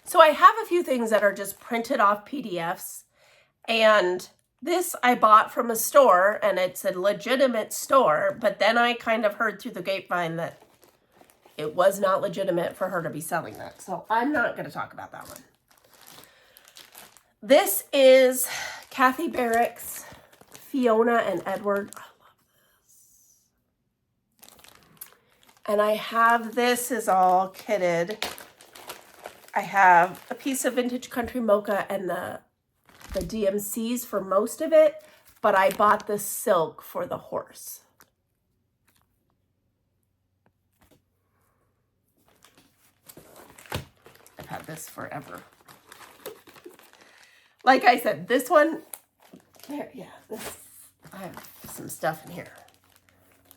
So I have a few things that are just printed off PDFs, and this I bought from a store, and it's a legitimate store, but then I kind of heard through the grapevine that it was not legitimate for her to be selling that. So I'm not going to talk about that one. This is Kathy Barrick's Fiona and Edward. I love this. And I have this is all kitted. I have a piece of Vintage Country Mocha and the DMCs for most of it, but I bought the silk for the horse. I've had this forever. Like I said, this one, there, yeah, this, I have some stuff in here.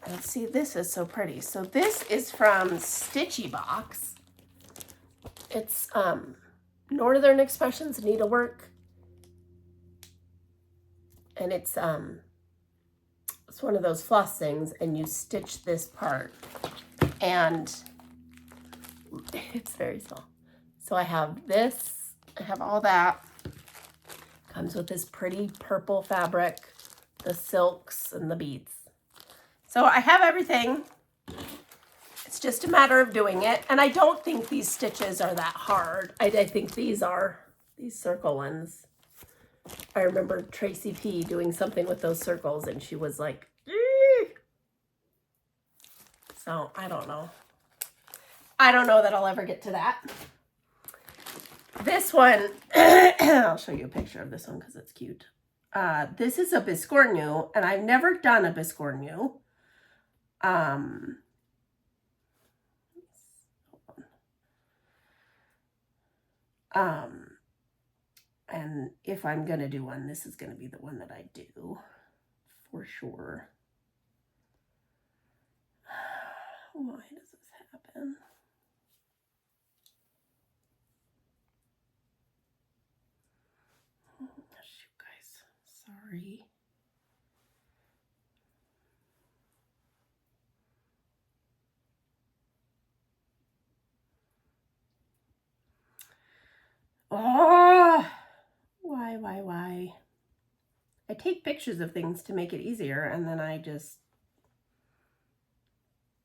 And see, this is so pretty. So this is from Stitchy Box. It's Northern Expressions needlework. And it's one of those floss things, and you stitch this part, and it's very small. So I have this, I have all that. Comes with this pretty purple fabric, the silks and the beads. So I have everything. It's just a matter of doing it. And I don't think these stitches are that hard. I think these are, these circle ones. I remember Tracy P doing something with those circles and she was like, eee! So I don't know. I don't know that I'll ever get to that. This one, I'll show you a picture of this one because it's cute. This is a Biscornu, and I've never done a Biscornu. And if I'm going to do one, this is going to be the one that I do for sure. Why does this happen? Oh, shoot, guys. Sorry. Oh, why? I take pictures of things to make it easier, and then I just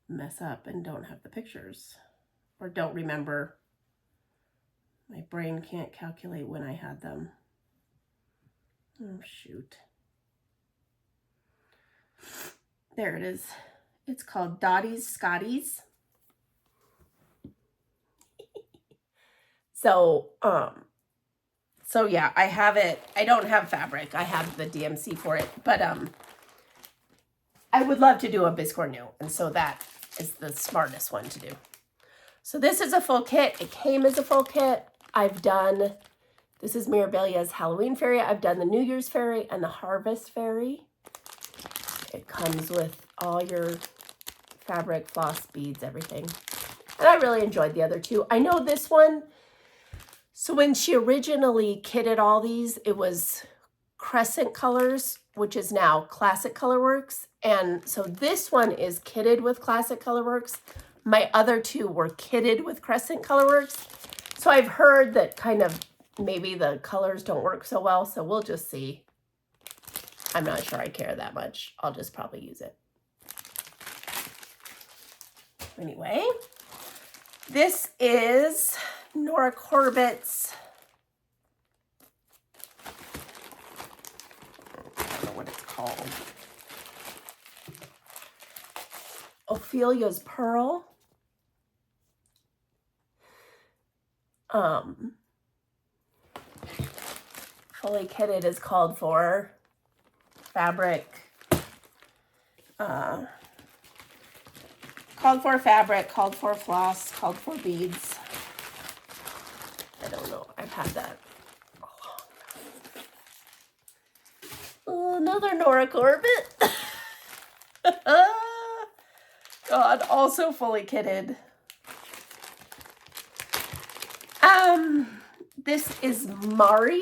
mess up and don't have the pictures, or don't remember. My brain can't calculate when I had them. Oh, shoot. There it is. It's called Dottie's Scotties. So yeah, I have it. I don't have fabric. I have the DMC for it, but I would love to do a Biscornu, and so that is the smartest one to do. So this is a full kit. It came as a full kit. I've done, this is Mirabelle's Halloween Fairy. I've done the New Year's Fairy and the Harvest Fairy. It comes with all your fabric, floss, beads, everything. And I really enjoyed the other two. I know this one, so when she originally kitted all these, it was Crescent Colors, which is now Classic Colorworks. And so this one is kitted with Classic Colorworks. My other two were kitted with Crescent Colorworks. So I've heard that kind of maybe the colors don't work so well. So we'll just see. I'm not sure I care that much. I'll just probably use it. Anyway, this is Nora Corbett's, I don't know what it's called, Ophelia's Pearl. Fully kitted is called for fabric. Called for fabric, called for floss, called for beads. I don't know. I've had that a long time. Oh, another Nora Corbett. God, also fully kitted. This is Mari.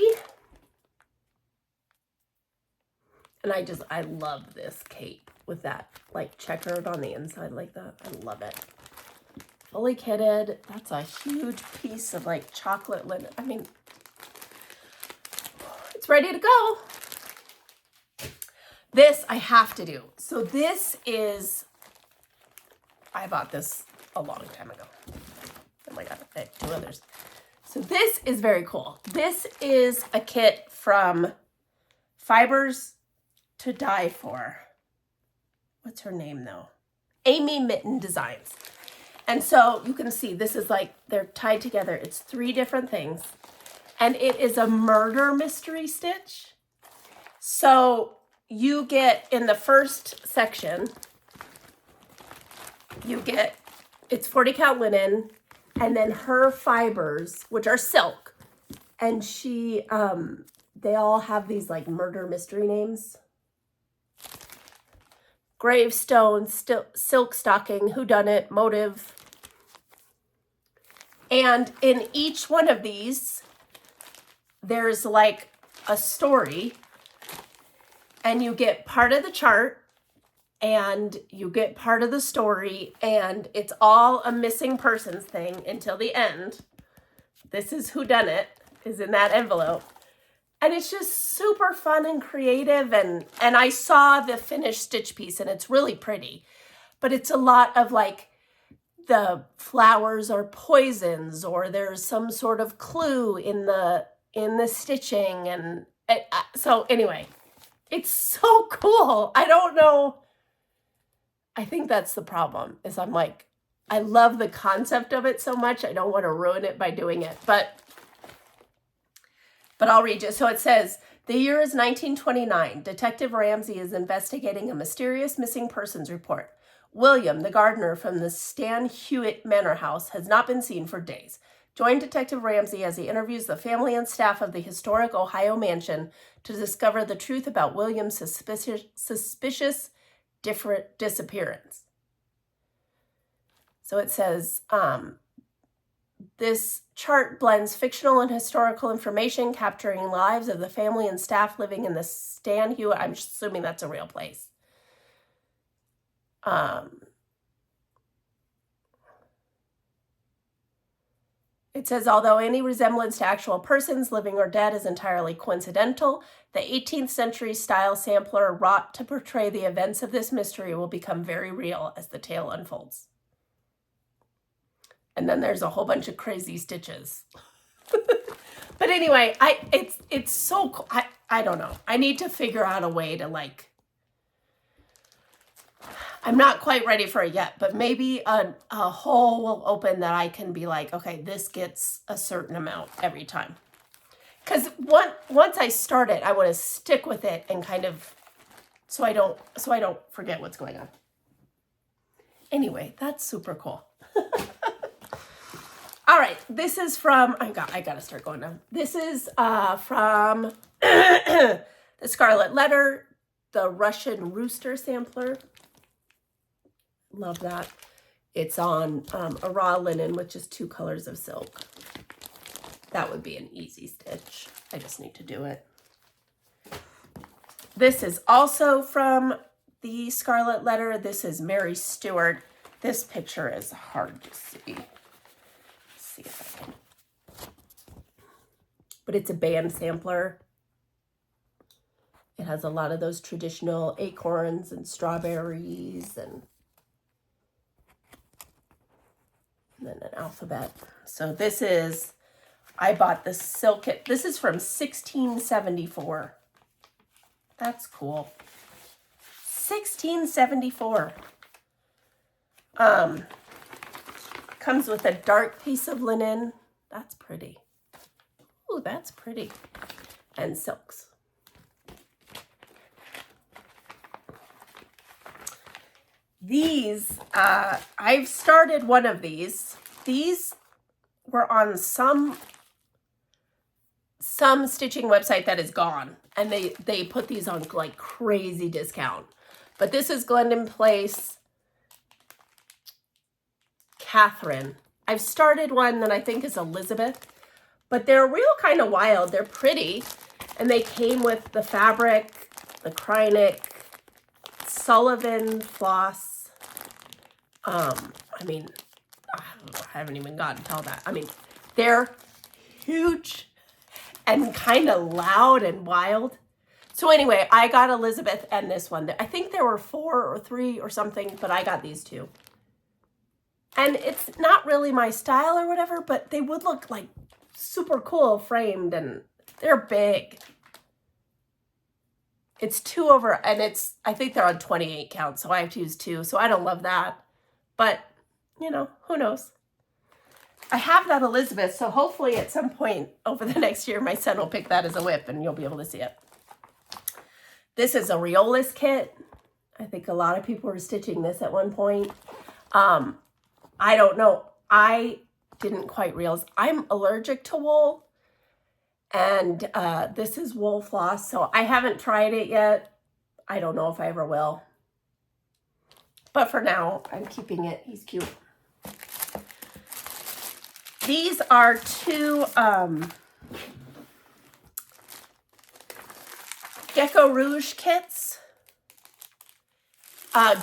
And I love this cape with that like checkered on the inside like that. I love it. Fully kitted. That's a huge piece of like chocolate linen. I mean, it's ready to go. This I have to do. So this is, I bought this a long time ago. Oh my God, I had 2 others. So this is very cool. This is a kit from Fibers to Die For. What's her name though? Amy Mitten Designs. And so you can see this is like, they're tied together. It's 3 different things. And it is a murder mystery stitch. So you get in the first section, you get, it's 40 count linen, and then her fibers, which are silk. And she, they all have these like murder mystery names. Gravestone, silk stocking, whodunit, motive. And in each one of these, there's like a story, and you get part of the chart and you get part of the story, and it's all a missing persons thing until the end. This is whodunit is in that envelope. And it's just super fun and creative. And I saw the finished stitch piece, and it's really pretty. But it's a lot of like the flowers are poisons, or there's some sort of clue in the stitching. And so anyway, it's so cool. I don't know. I think that's the problem, is I'm like, I love the concept of it so much. I don't want to ruin it by doing it. But I'll read you. So it says, the year is 1929. Detective Ramsey is investigating a mysterious missing persons report. William, the gardener from the Stan Hewitt Manor House, has not been seen for days. Join Detective Ramsey as he interviews the family and staff of the historic Ohio mansion to discover the truth about William's suspicious disappearance. So it says, this chart blends fictional and historical information, capturing lives of the family and staff living in the Stan Hewitt. I'm assuming that's a real place. It says, although any resemblance to actual persons, living or dead, is entirely coincidental, the 18th century style sampler wrought to portray the events of this mystery will become very real as the tale unfolds. And then there's a whole bunch of crazy stitches. But anyway, it's so cool. I don't know. I need to figure out a way to like, I'm not quite ready for it yet, but maybe a hole will open that I can be like, okay, this gets a certain amount every time. Because once I start it, I want to stick with it and kind of, so I don't forget what's going on. Anyway, that's super cool. All right, this is from, I gotta start going now. This is from the Scarlet Letter, the Russian Rooster sampler. Love that. It's on a raw linen with just 2 colors of silk. That would be an easy stitch. I just need to do it. This is also from the Scarlet Letter. This is Mary Stewart. This picture is hard to see. See if I can. But it's a band sampler. It has a lot of those traditional acorns and strawberries, and alphabet. So this is, I bought the silk kit. This is from 1674. That's cool. 1674. Comes with a dark piece of linen. That's pretty. Ooh, that's pretty. And silks. These, I've started one of these. These were on some stitching website that is gone. And they put these on like crazy discount. But this is Glendon Place Catherine. I've started one that I think is Elizabeth. But they're real kind of wild. They're pretty. And they came with the fabric, the Krynic, Sullivan floss. I mean, I haven't even gotten to all that. I mean, they're huge and kind of loud and wild. So anyway, I got Elizabeth and this one. I think there were 4 or 3 or something, but I got these 2. And it's not really my style or whatever, but they would look like super cool framed, and they're big. It's 2 over, and I think they're on 28 count, so I have to use 2, so I don't love that. But, you know, who knows? I have that Elizabeth, so hopefully at some point over the next year, my son will pick that as a whip, and you'll be able to see it. This is a Riolis kit. I think a lot of people were stitching this at one point. I don't know. I didn't quite realize I'm allergic to wool, and this is wool floss, so I haven't tried it yet. I don't know if I ever will, but for now I'm keeping it. He's cute. These are 2 Gecko Rouge kits.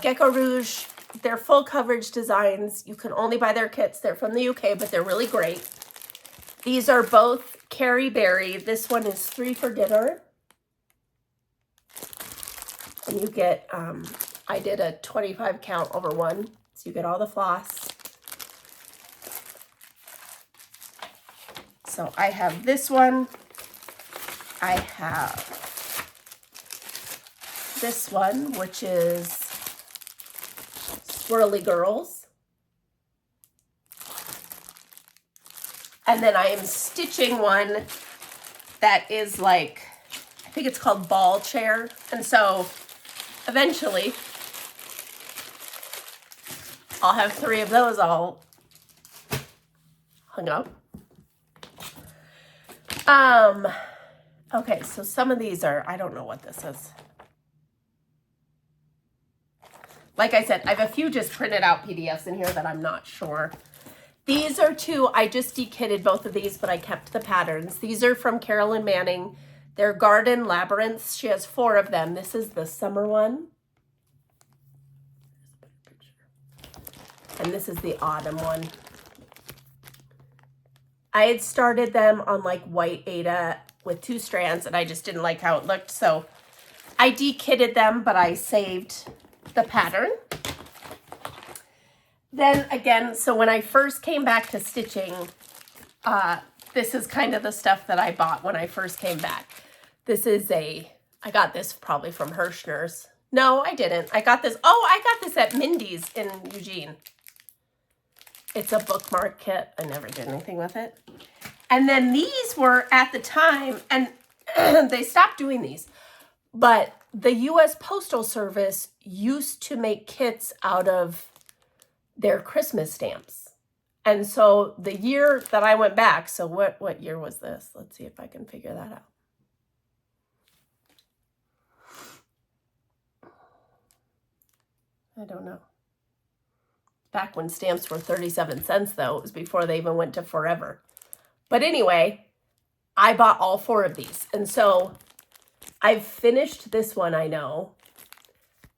Gecko Rouge, they're full coverage designs. You can only buy their kits. They're from the UK, but they're really great. These are both Carrie Berry. This one is 3 for dinner. And you get, I did a 25 count over 1. So you get all the floss. So I have this one. I have this one, which is Swirly Girls. And then I am stitching one that is like, I think it's called Ball Chair. And so eventually I'll have 3 of those all hung up. Okay, so some of these are, I don't know what this is. Like I said, I have a few just printed out PDFs in here that I'm not sure. These are 2, I just dekitted both of these, but I kept the patterns. These are from Carolyn Manning. They're Garden Labyrinths. She has 4 of them. This is the summer one. And this is the autumn one. I had started them on like white Aida with 2 strands, and I just didn't like how it looked. So I dekitted them, but I saved the pattern. Then again, so when I first came back to stitching, this is kind of the stuff that I bought when I first came back. This is I got this probably from Hirschner's. No, I didn't. I got this at Mindy's in Eugene. It's a bookmark kit. I never did anything with it. And then these were at the time, and they stopped doing these, but the U.S. Postal Service used to make kits out of their Christmas stamps. And so the year that I went back, so what year was this? Let's see if I can figure that out. I don't know. Back when stamps were 37 cents, though. It was before they even went to forever. But anyway, I bought all 4 of these. And so I've finished this one, I know.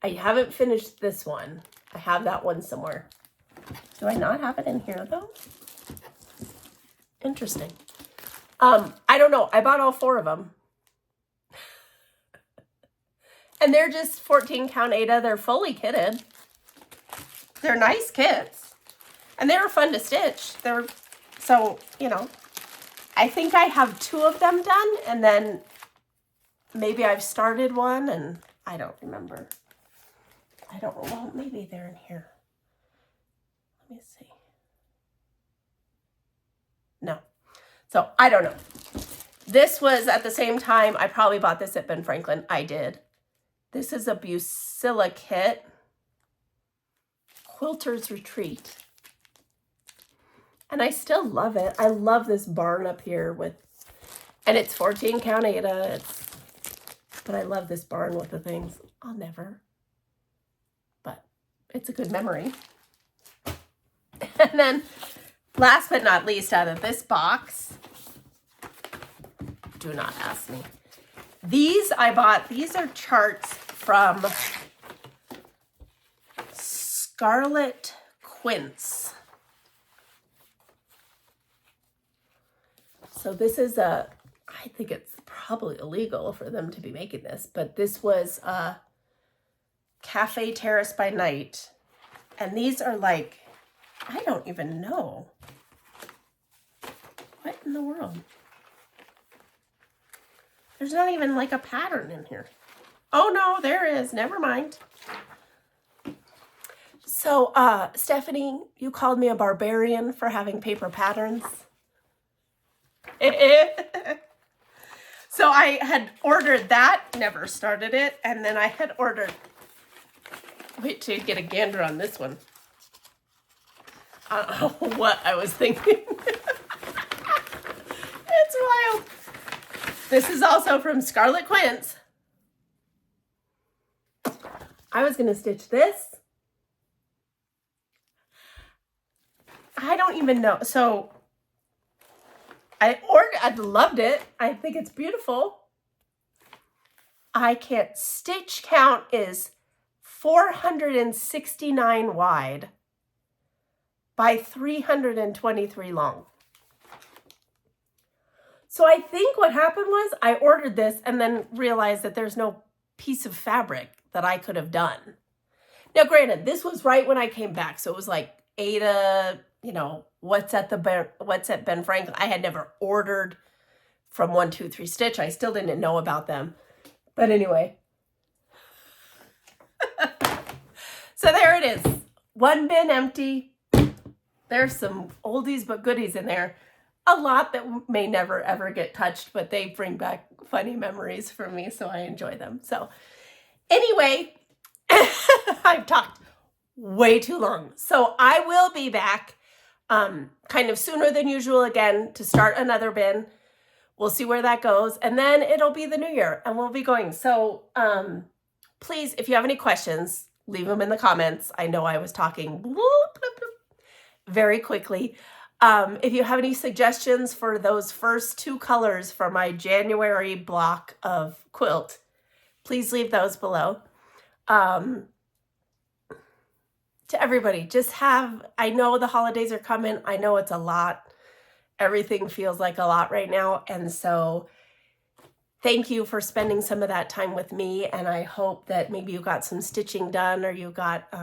I haven't finished this one. I have that one somewhere. Do I not have it in here, though? Interesting. I don't know. I bought all 4 of them. And they're just 14 count Aida. They're fully kitted. They're nice kits. And they were fun to stitch. They were, so, you know, I think I have 2 of them done, and then maybe I've started one, and I don't remember. I don't know. Well, maybe they're in here. Let me see. No. So, I don't know. This was at the same time, I probably bought this at Ben Franklin. I did. This is a Busilla kit. Quilter's Retreat. And I still love it. I love this barn up here with, and it's 14 count Ada. But I love this barn with the things. I'll never. But it's a good memory. And then last but not least, out of this box, do not ask me. These I bought, these are charts from Scarlet Quince. So this is I think it's probably illegal for them to be making this, but this was Cafe Terrace by Night. And these are like, I don't even know. What in the world? There's not even like a pattern in here. Oh no, there is. Never mind. So, Stephanie, you called me a barbarian for having paper patterns. So I had ordered that, never started it, and then I had ordered, wait till you get a gander on this one. I don't know what I was thinking. It's wild. This is also from Scarlet Quince. I was going to stitch this. I don't even know. So I loved it. I think it's beautiful. I can't, stitch count is 469 wide by 323 long. So I think what happened was I ordered this and then realized that there's no piece of fabric that I could have done. Now, granted, this was right when I came back. So it was like Ada, you know, what's at Ben Franklin. I had never ordered from 123 Stitch. I still didn't know about them. But anyway. So there it is. One bin empty. There's some oldies but goodies in there. A lot that may never ever get touched, but they bring back funny memories for me, so I enjoy them. So anyway, I've talked way too long. So I will be back kind of sooner than usual again to start another bin. We'll see where that goes. And then it'll be the new year and we'll be going. So please, if you have any questions, leave them in the comments. I know I was talking very quickly. If you have any suggestions for those first 2 colors for my January block of quilt, please leave those below. To everybody, just have, I know the holidays are coming. I know it's a lot. Everything feels like a lot right now. And so thank you for spending some of that time with me. And I hope that maybe you got some stitching done or you got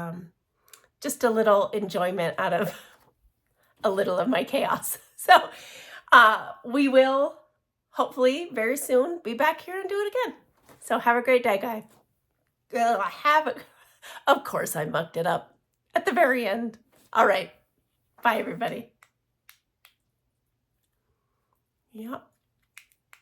just a little enjoyment out of a little of my chaos. So we will hopefully very soon be back here and do it again. So have a great day, guys. Of course I mucked it up at the very end. All right. Bye, everybody. Yep.